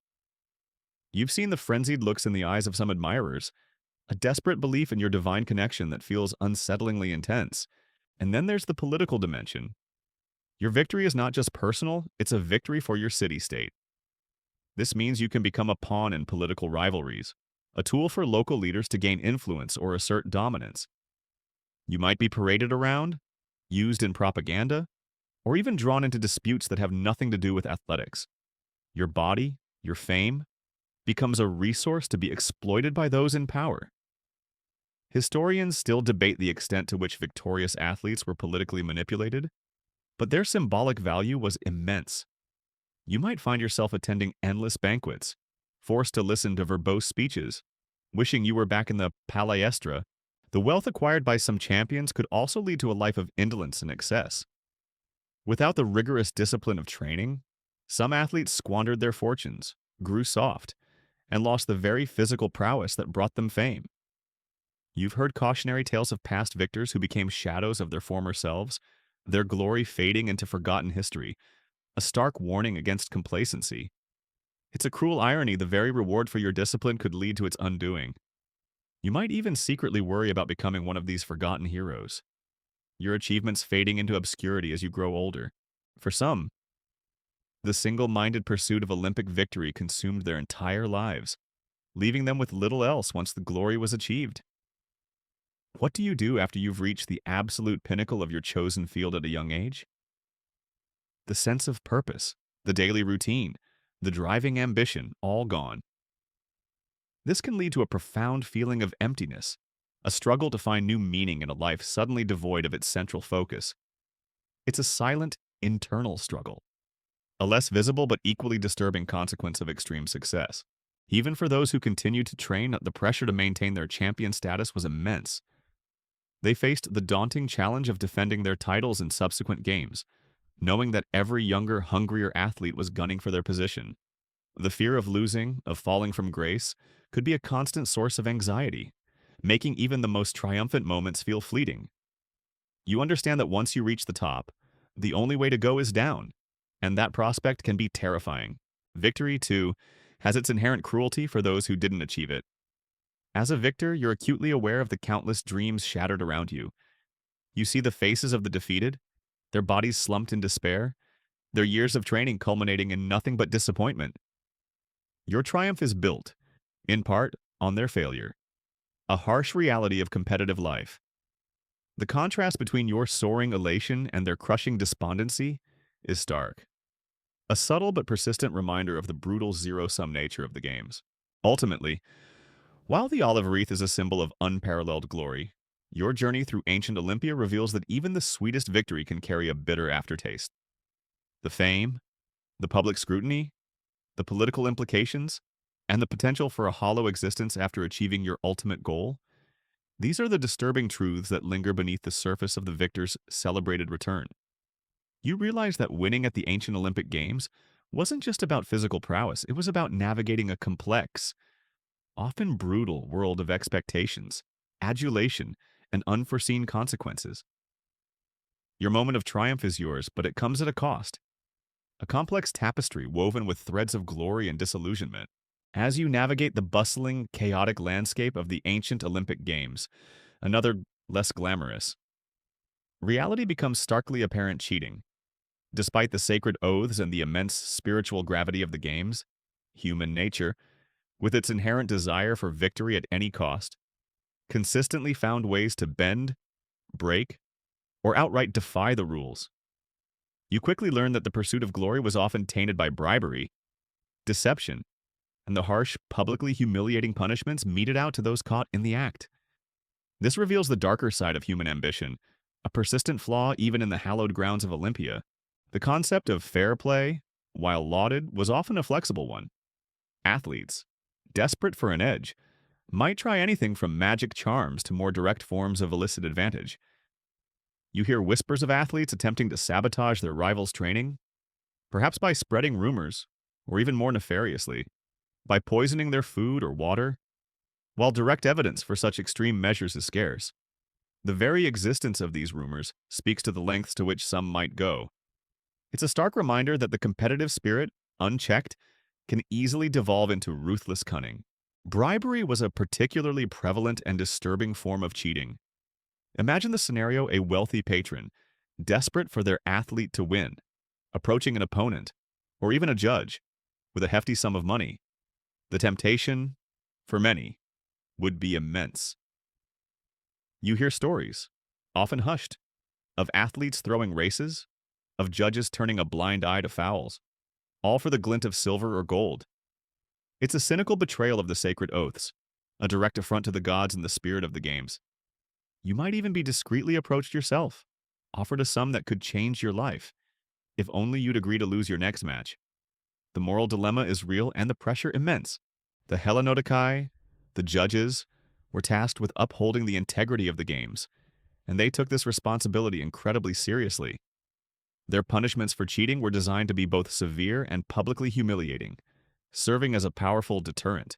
You've seen the frenzied looks in the eyes of some admirers, a desperate belief in your divine connection that feels unsettlingly intense. And then there's the political dimension. Your victory is not just personal, it's a victory for your city-state. This means you can become a pawn in political rivalries, a tool for local leaders to gain influence or assert dominance. You might be paraded around, used in propaganda, or even drawn into disputes that have nothing to do with athletics. Your body, your fame, becomes a resource to be exploited by those in power. Historians still debate the extent to which victorious athletes were politically manipulated, but their symbolic value was immense. You might find yourself attending endless banquets, forced to listen to verbose speeches, wishing you were back in the palestra. The wealth acquired by some champions could also lead to a life of indolence and excess. Without the rigorous discipline of training, some athletes squandered their fortunes, grew soft, and lost the very physical prowess that brought them fame. You've heard cautionary tales of past victors who became shadows of their former selves, their glory fading into forgotten history, a stark warning against complacency. It's a cruel irony the very reward for your discipline could lead to its undoing. You might even secretly worry about becoming one of these forgotten heroes, your achievements fading into obscurity as you grow older. For some, the single-minded pursuit of Olympic victory consumed their entire lives, leaving them with little else once the glory was achieved. What do you do after you've reached the absolute pinnacle of your chosen field at a young age? The sense of purpose, the daily routine, the driving ambition, all gone. This can lead to a profound feeling of emptiness, a struggle to find new meaning in a life suddenly devoid of its central focus. It's a silent, internal struggle, a less visible but equally disturbing consequence of extreme success. Even for those who continued to train, the pressure to maintain their champion status was immense. They faced the daunting challenge of defending their titles in subsequent games, knowing that every younger, hungrier athlete was gunning for their position. The fear of losing, of falling from grace, could be a constant source of anxiety, making even the most triumphant moments feel fleeting. You understand that once you reach the top, the only way to go is down, and that prospect can be terrifying. Victory, too, has its inherent cruelty for those who didn't achieve it. As a victor, you're acutely aware of the countless dreams shattered around you. You see the faces of the defeated, their bodies slumped in despair, their years of training culminating in nothing but disappointment. Your triumph is built, in part, on their failure, a harsh reality of competitive life. The contrast between your soaring elation and their crushing despondency is stark. A subtle but persistent reminder of the brutal zero-sum nature of the games. Ultimately, while the olive wreath is a symbol of unparalleled glory, your journey through ancient Olympia reveals that even the sweetest victory can carry a bitter aftertaste. The fame, the public scrutiny, the political implications, and the potential for a hollow existence after achieving your ultimate goal, these are the disturbing truths that linger beneath the surface of the victor's celebrated return. You realize that winning at the ancient Olympic Games wasn't just about physical prowess, it was about navigating a complex, often brutal world of expectations, adulation, and unforeseen consequences. Your moment of triumph is yours, but it comes at a cost. A complex tapestry woven with threads of glory and disillusionment. As you navigate the bustling, chaotic landscape of the ancient Olympic Games, another less glamorous, reality becomes starkly apparent cheating. Despite the sacred oaths and the immense spiritual gravity of the games, human nature, with its inherent desire for victory at any cost, consistently found ways to bend, break, or outright defy the rules. You quickly learn that the pursuit of glory was often tainted by bribery, deception, and the harsh, publicly humiliating punishments meted out to those caught in the act. This reveals the darker side of human ambition, a persistent flaw even in the hallowed grounds of Olympia. The concept of fair play, while lauded, was often a flexible one. Athletes, desperate for an edge, might try anything from magic charms to more direct forms of illicit advantage. You hear whispers of athletes attempting to sabotage their rivals' training, perhaps by spreading rumors, or even more nefariously, by poisoning their food or water. While direct evidence for such extreme measures is scarce, the very existence of these rumors speaks to the lengths to which some might go. It's a stark reminder that the competitive spirit, unchecked, can easily devolve into ruthless cunning. Bribery was a particularly prevalent and disturbing form of cheating. Imagine the scenario: a wealthy patron, desperate for their athlete to win, approaching an opponent, or even a judge, with a hefty sum of money. The temptation, for many, would be immense. You hear stories, often hushed, of athletes throwing races, of judges turning a blind eye to fouls, all for the glint of silver or gold. It's a cynical betrayal of the sacred oaths, a direct affront to the gods and the spirit of the games. You might even be discreetly approached yourself, offered a sum that could change your life, if only you'd agree to lose your next match. The moral dilemma is real and the pressure immense. The Hellenodikai, the judges, were tasked with upholding the integrity of the games, and they took this responsibility incredibly seriously. Their punishments for cheating were designed to be both severe and publicly humiliating, serving as a powerful deterrent.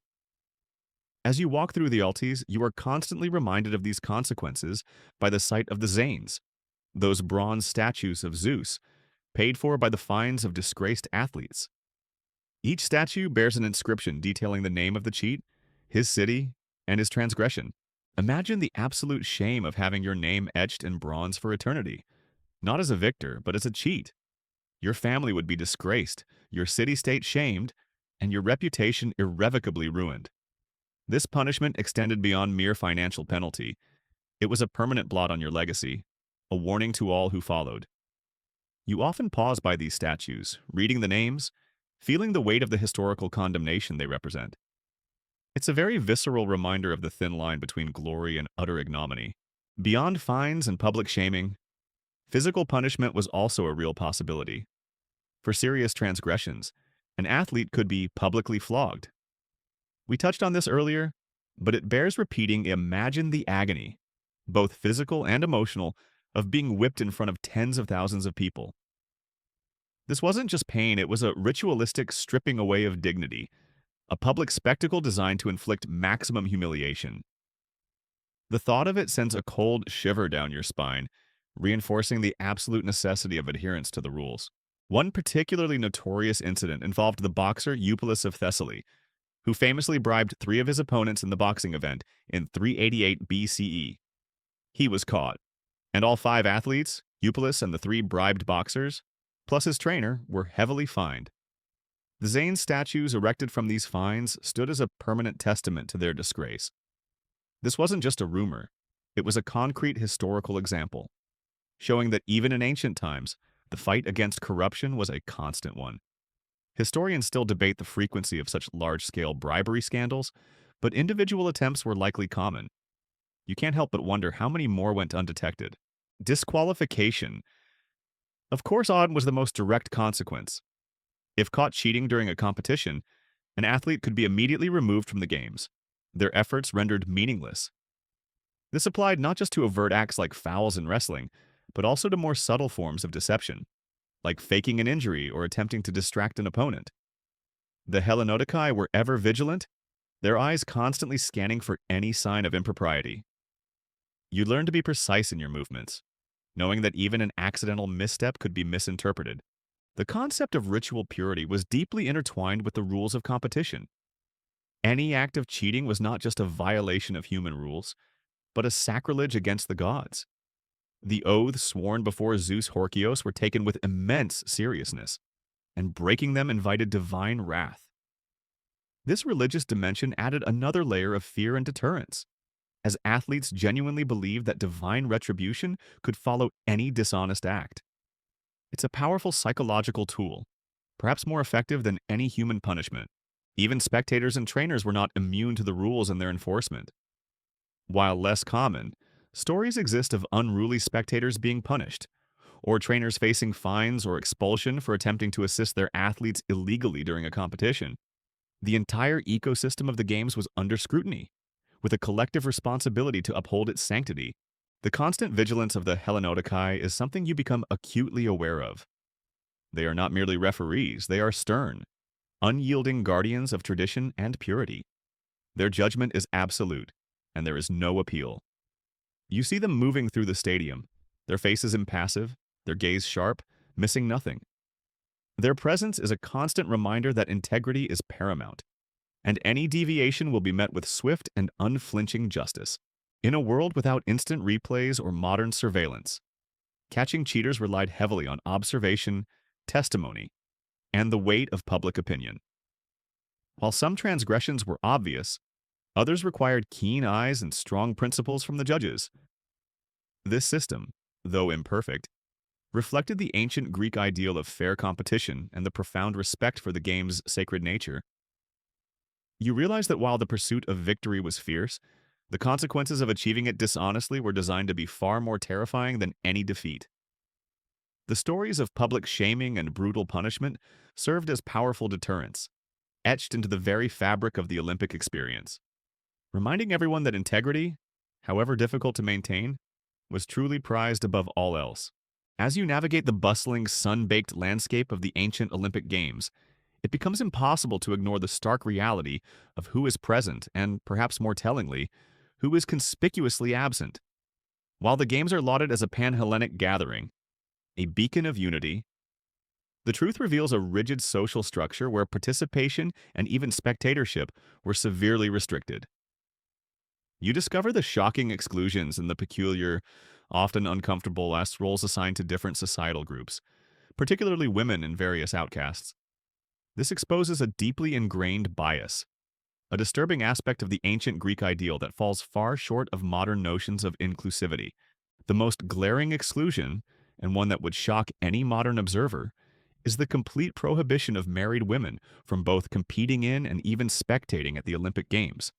As you walk through the Altis, you are constantly reminded of these consequences by the sight of the Zanes, those bronze statues of Zeus, paid for by the fines of disgraced athletes. Each statue bears an inscription detailing the name of the cheat, his city, and his transgression. Imagine the absolute shame of having your name etched in bronze for eternity. Not as a victor, but as a cheat. Your family would be disgraced, your city-state shamed, and your reputation irrevocably ruined. This punishment extended beyond mere financial penalty. It was a permanent blot on your legacy, a warning to all who followed. You often pause by these statues, reading the names, feeling the weight of the historical condemnation they represent. It's a very visceral reminder of the thin line between glory and utter ignominy. Beyond fines and public shaming, physical punishment was also a real possibility. For serious transgressions, an athlete could be publicly flogged. We touched on this earlier, but it bears repeating. Imagine the agony, both physical and emotional, of being whipped in front of tens of thousands of people. This wasn't just pain, it was a ritualistic stripping away of dignity, a public spectacle designed to inflict maximum humiliation. The thought of it sends a cold shiver down your spine, reinforcing the absolute necessity of adherence to the rules. One particularly notorious incident involved the boxer Eupolis of Thessaly, who famously bribed 3 of his opponents in the boxing event in 388 BCE. He was caught, and all 5 athletes, Eupolis and the 3 bribed boxers, plus his trainer, were heavily fined. The Zane statues erected from these fines stood as a permanent testament to their disgrace. This wasn't just a rumor, it was a concrete historical example, showing that even in ancient times, the fight against corruption was a constant one. Historians still debate the frequency of such large-scale bribery scandals, but individual attempts were likely common. You can't help but wonder how many more went undetected. Disqualification. Of course, odd was the most direct consequence. If caught cheating during a competition, an athlete could be immediately removed from the games, their efforts rendered meaningless. This applied not just to overt acts like fouls in wrestling, but also to more subtle forms of deception, like faking an injury or attempting to distract an opponent. The Hellenodikai were ever vigilant, their eyes constantly scanning for any sign of impropriety. You learn to be precise in your movements, knowing that even an accidental misstep could be misinterpreted. The concept of ritual purity was deeply intertwined with the rules of competition. Any act of cheating was not just a violation of human rules, but a sacrilege against the gods. The oaths sworn before Zeus Horkios were taken with immense seriousness, and breaking them invited divine wrath. This religious dimension added another layer of fear and deterrence, as athletes genuinely believed that divine retribution could follow any dishonest act. It's a powerful psychological tool, perhaps more effective than any human punishment. Even spectators and trainers were not immune to the rules and their enforcement. While less common, stories exist of unruly spectators being punished, or trainers facing fines or expulsion for attempting to assist their athletes illegally during a competition. The entire ecosystem of the games was under scrutiny, with a collective responsibility to uphold its sanctity. The constant vigilance of the Hellenodikai is something you become acutely aware of. They are not merely referees, they are stern, unyielding guardians of tradition and purity. Their judgment is absolute, and there is no appeal. You see them moving through the stadium, their faces impassive, their gaze sharp, missing nothing. Their presence is a constant reminder that integrity is paramount, and any deviation will be met with swift and unflinching justice. In a world without instant replays or modern surveillance, catching cheaters relied heavily on observation, testimony, and the weight of public opinion. While some transgressions were obvious, others required keen eyes and strong principles from the judges. This system, though imperfect, reflected the ancient Greek ideal of fair competition and the profound respect for the game's sacred nature. You realize that while the pursuit of victory was fierce, the consequences of achieving it dishonestly were designed to be far more terrifying than any defeat. The stories of public shaming and brutal punishment served as powerful deterrents, etched into the very fabric of the Olympic experience, reminding everyone that integrity, however difficult to maintain, was truly prized above all else. As you navigate the bustling, sun-baked landscape of the ancient Olympic Games, it becomes impossible to ignore the stark reality of who is present and, perhaps more tellingly, who is conspicuously absent. While the Games are lauded as a pan-Hellenic gathering, a beacon of unity, the truth reveals a rigid social structure where participation and even spectatorship were severely restricted. You discover the shocking exclusions and the peculiar, often uncomfortable last roles assigned to different societal groups, particularly women and various outcasts. This exposes a deeply ingrained bias, a disturbing aspect of the ancient Greek ideal that falls far short of modern notions of inclusivity. The most glaring exclusion, and one that would shock any modern observer, is the complete prohibition of married women from both competing in and even spectating at the Olympic Games.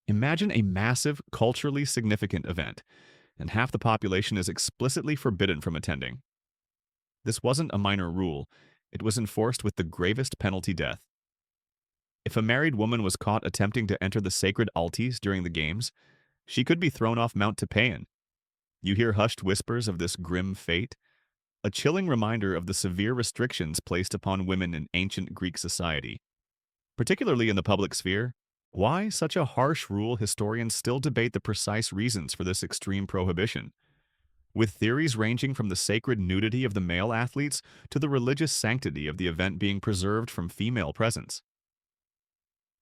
Imagine a massive, culturally significant event, and half the population is explicitly forbidden from attending. This wasn't a minor rule, it was enforced with the gravest penalty, death. If a married woman was caught attempting to enter the sacred altis during the Games, she could be thrown off Mount Tepean. You hear hushed whispers of this grim fate, a chilling reminder of the severe restrictions placed upon women in ancient Greek society. Particularly in the public sphere, why such a harsh rule? Historians still debate the precise reasons for this extreme prohibition, with theories ranging from the sacred nudity of the male athletes to the religious sanctity of the event being preserved from female presence.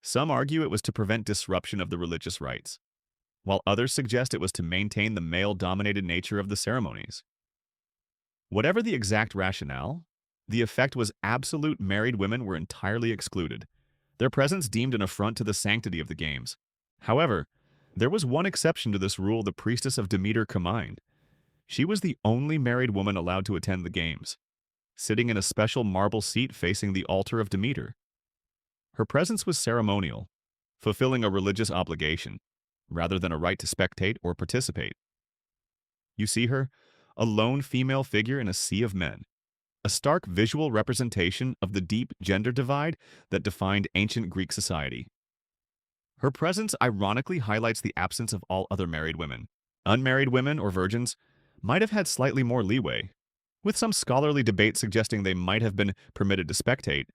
Some argue it was to prevent disruption of the religious rites, while others suggest it was to maintain the male-dominated nature of the ceremonies. Whatever the exact rationale, the effect was absolute. Married women were entirely excluded, their presence deemed an affront to the sanctity of the Games. However, there was one exception to this rule: the priestess of Demeter Kamind. She was the only married woman allowed to attend the Games, sitting in a special marble seat facing the altar of Demeter. Her presence was ceremonial, fulfilling a religious obligation, rather than a right to spectate or participate. You see her, a lone female figure in a sea of men, a stark visual representation of the deep gender divide that defined ancient Greek society. Her presence ironically highlights the absence of all other married women. Unmarried women or virgins might have had slightly more leeway, with some scholarly debate suggesting they might have been permitted to spectate,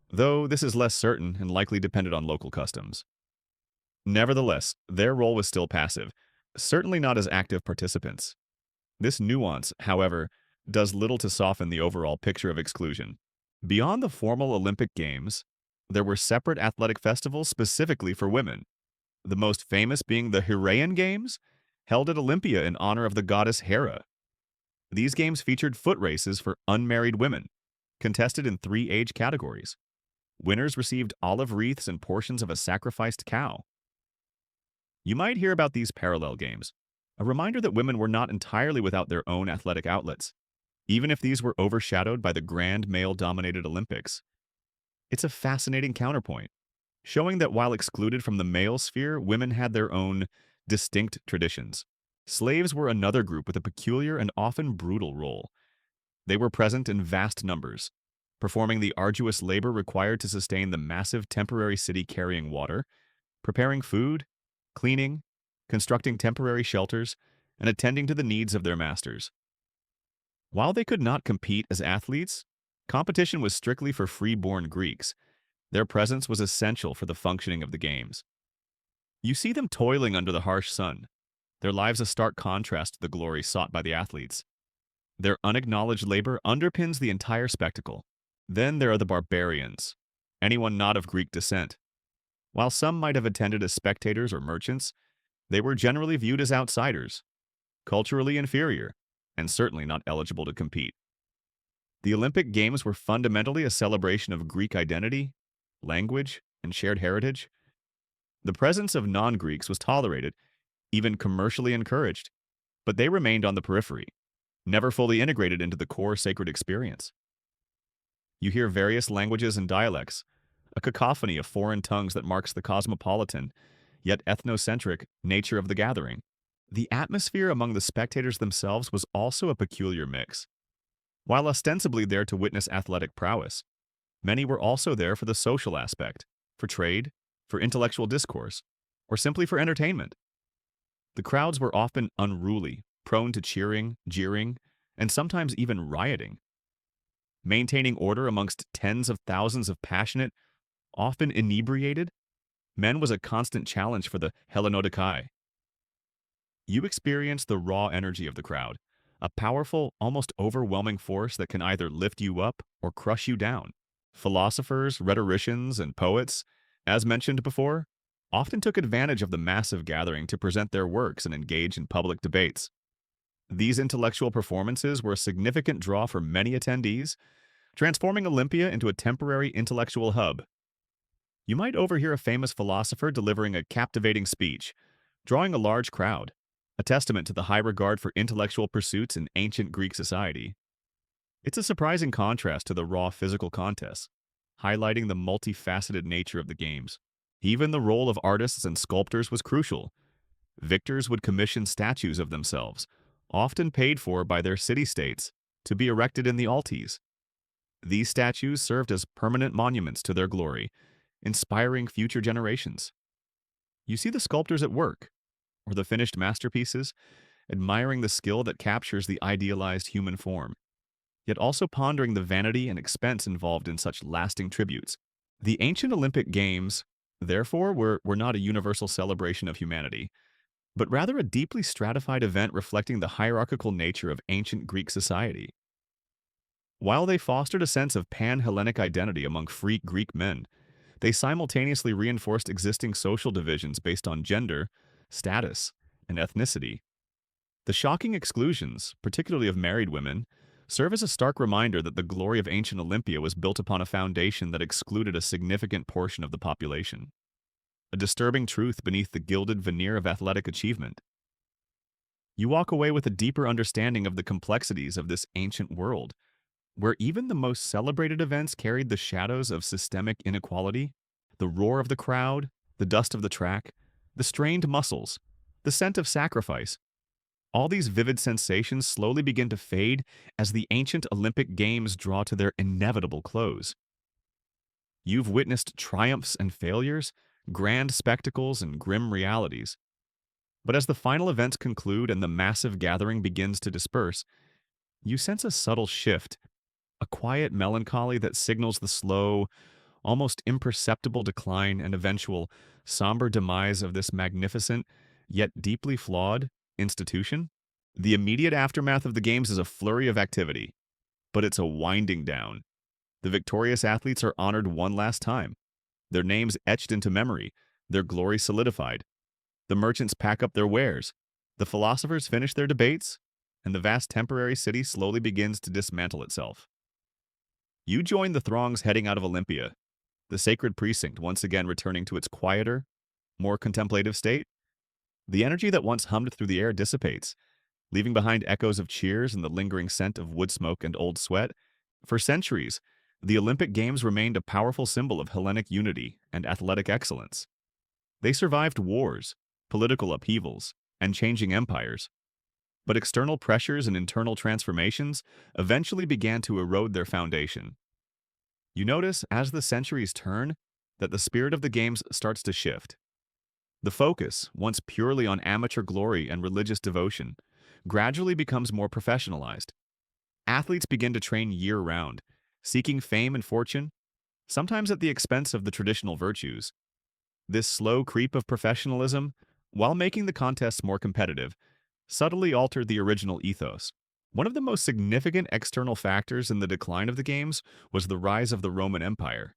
though this is less certain and likely depended on local customs. Nevertheless, their role was still passive, certainly not as active participants. This nuance, however, does little to soften the overall picture of exclusion. Beyond the formal Olympic Games, There were separate athletic festivals specifically for women, the most famous being the Heraean Games, held at Olympia in honor of the goddess Hera. These games featured foot races for unmarried women, contested in 3 age categories. Winners received olive wreaths and portions of a sacrificed cow. You might hear about these parallel games, a reminder that women were not entirely without their own athletic outlets, even if these were overshadowed by the grand male-dominated Olympics. It's a fascinating counterpoint, showing that while excluded from the male sphere, women had their own distinct traditions. Slaves were another group with a peculiar and often brutal role. They were present in vast numbers, performing the arduous labor required to sustain the massive temporary city carrying water, preparing food, cleaning, constructing temporary shelters, and attending to the needs of their masters. While they could not compete as athletes, competition was strictly for free-born Greeks. Their presence was essential for the functioning of the games. You see them toiling under the harsh sun, their lives a stark contrast to the glory sought by the athletes. Their unacknowledged labor underpins the entire spectacle. Then there are the barbarians, anyone not of Greek descent. While some might have attended as spectators or merchants, they were generally viewed as outsiders, culturally inferior, and certainly not eligible to compete. The Olympic Games were fundamentally a celebration of Greek identity, language, and shared heritage. The presence of non-Greeks was tolerated, even commercially encouraged, but they remained on the periphery, never fully integrated into the core sacred experience. You hear various languages and dialects, a cacophony of foreign tongues that marks the cosmopolitan, yet ethnocentric, nature of the gathering. The atmosphere among the spectators themselves was also a peculiar mix. While ostensibly there to witness athletic prowess, many were also there for the social aspect, for trade, for intellectual discourse, or simply for entertainment. The crowds were often unruly, prone to cheering, jeering, and sometimes even rioting. Maintaining order amongst tens of thousands of passionate, often inebriated men was a constant challenge for the Hellenodikai. You experience the raw energy of the crowd, a powerful, almost overwhelming force that can either lift you up or crush you down. Philosophers, rhetoricians, and poets, as mentioned before, often took advantage of the massive gathering to present their works and engage in public debates. These intellectual performances were a significant draw for many attendees, transforming Olympia into a temporary intellectual hub. You might overhear a famous philosopher delivering a captivating speech, drawing a large crowd, a testament to the high regard for intellectual pursuits in ancient Greek society. It's a surprising contrast to the raw physical contests, highlighting the multifaceted nature of the games. Even the role of artists and sculptors was crucial. Victors would commission statues of themselves, often paid for by their city-states, to be erected in the Altes. These statues served as permanent monuments to their glory, inspiring future generations. You see the sculptors at work, or the finished masterpieces, admiring the skill that captures the idealized human form, yet also pondering the vanity and expense involved in such lasting tributes. The ancient Olympic Games, therefore, were not a universal celebration of humanity, but rather a deeply stratified event reflecting the hierarchical nature of ancient Greek society. While they fostered a sense of pan-Hellenic identity among free Greek men, they simultaneously reinforced existing social divisions based on gender, status, and ethnicity. The shocking exclusions, particularly of married women, serve as a stark reminder that the glory of ancient Olympia was built upon a foundation that excluded a significant portion of the population. A disturbing truth beneath the gilded veneer of athletic achievement. You walk away with a deeper understanding of the complexities of this ancient world, where even the most celebrated events carried the shadows of systemic inequality, the roar of the crowd, the dust of the track, the strained muscles, the scent of sacrifice. All these vivid sensations slowly begin to fade as the ancient Olympic Games draw to their inevitable close. You've witnessed triumphs and failures, grand spectacles and grim realities. But as the final events conclude and the massive gathering begins to disperse, you sense a subtle shift, a quiet melancholy that signals the slow, almost imperceptible decline and eventual somber demise of this magnificent, yet deeply flawed, institution. The immediate aftermath of the Games is a flurry of activity, but it's a winding down. The victorious athletes are honored one last time, their names etched into memory, their glory solidified. The merchants pack up their wares, the philosophers finish their debates, and the vast temporary city slowly begins to dismantle itself. You join the throngs heading out of Olympia, the sacred precinct once again returning to its quieter, more contemplative state. The energy that once hummed through the air dissipates, leaving behind echoes of cheers and the lingering scent of wood smoke and old sweat. For centuries, the Olympic Games remained a powerful symbol of Hellenic unity and athletic excellence. They survived wars, political upheavals, and changing empires. But external pressures and internal transformations eventually began to erode their foundation. You notice, as the centuries turn, that the spirit of the Games starts to shift. The focus, once purely on amateur glory and religious devotion, gradually becomes more professionalized. Athletes begin to train year-round, seeking fame and fortune, sometimes at the expense of the traditional virtues. This slow creep of professionalism, while making the contests more competitive, subtly altered the original ethos. One of the most significant external factors in the decline of the Games was the rise of the Roman Empire.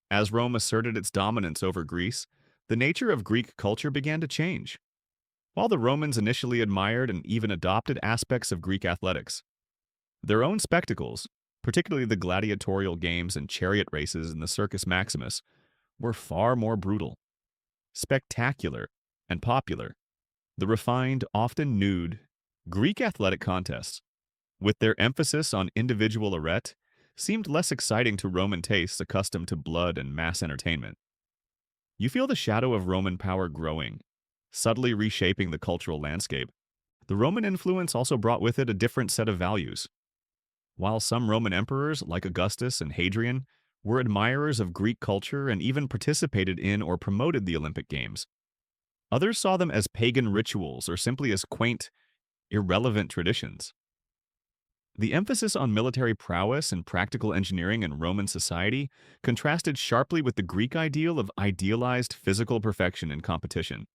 As Rome asserted its dominance over Greece, the nature of Greek culture began to change. While the Romans initially admired and even adopted aspects of Greek athletics, their own spectacles, particularly the gladiatorial games and chariot races in the Circus Maximus, were far more brutal, spectacular, and popular. The refined, often nude, Greek athletic contests, with their emphasis on individual arete, seemed less exciting to Roman tastes accustomed to blood and mass entertainment. You feel the shadow of Roman power growing, subtly reshaping the cultural landscape. The Roman influence also brought with it a different set of values. While some Roman emperors, like Augustus and Hadrian, were admirers of Greek culture and even participated in or promoted the Olympic Games, others saw them as pagan rituals or simply as quaint, irrelevant traditions. The emphasis on military prowess and practical engineering in Roman society contrasted sharply with the Greek ideal of idealized physical perfection in competition.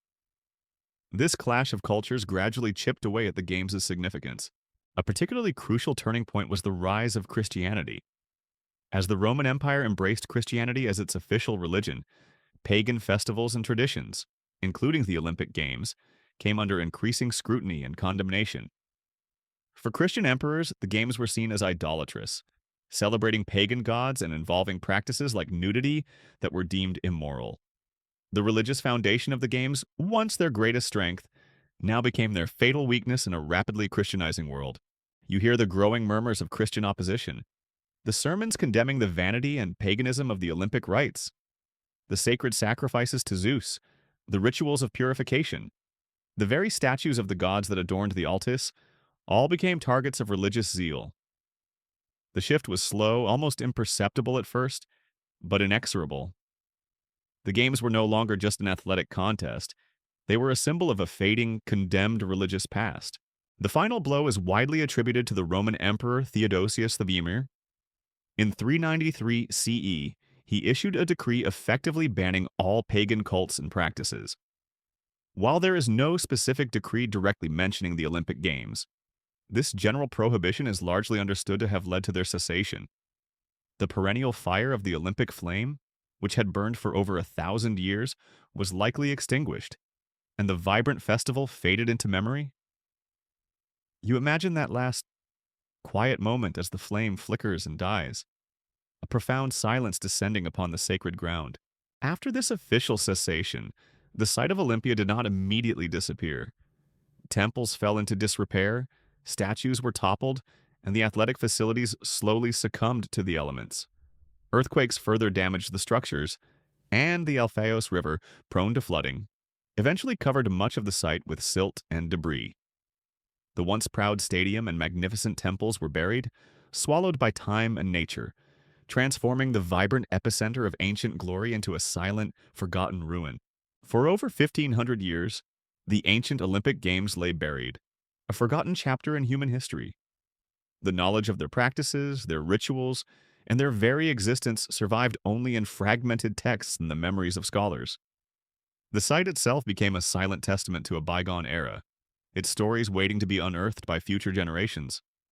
This clash of cultures gradually chipped away at the Games' significance. A particularly crucial turning point was the rise of Christianity. As the Roman Empire embraced Christianity as its official religion, pagan festivals and traditions, including the Olympic Games, came under increasing scrutiny and condemnation. For Christian emperors, the Games were seen as idolatrous, celebrating pagan gods and involving practices like nudity that were deemed immoral. The religious foundation of the Games, once their greatest strength, now became their fatal weakness in a rapidly Christianizing world. You hear the growing murmurs of Christian opposition, the sermons condemning the vanity and paganism of the Olympic rites, the sacred sacrifices to Zeus, the rituals of purification, the very statues of the gods that adorned the altis, all became targets of religious zeal. The shift was slow, almost imperceptible at first, but inexorable. The Games were no longer just an athletic contest. They were a symbol of a fading, condemned religious past. The final blow is widely attributed to the Roman Emperor Theodosius the Vemir. In 393 CE, he issued a decree effectively banning all pagan cults and practices. While there is no specific decree directly mentioning the Olympic Games, this general prohibition is largely understood to have led to their cessation. The perennial fire of the Olympic flame, which had burned for over 1,000 years, was likely extinguished, and the vibrant festival faded into memory. You imagine that last quiet moment as the flame flickers and dies, a profound silence descending upon the sacred ground. After this official cessation, the site of Olympia did not immediately disappear. Temples fell into disrepair, statues were toppled, and the athletic facilities slowly succumbed to the elements. Earthquakes further damaged the structures, and the Alphaeus River, prone to flooding, eventually covered much of the site with silt and debris. The once proud stadium and magnificent temples were buried, swallowed by time and nature, transforming the vibrant epicenter of ancient glory into a silent, forgotten ruin. For over 1,500 years, the ancient Olympic Games lay buried, a forgotten chapter in human history. The knowledge of their practices, their rituals, and their very existence survived only in fragmented texts and the memories of scholars. The site itself became a silent testament to a bygone era, its stories waiting to be unearthed by future generations.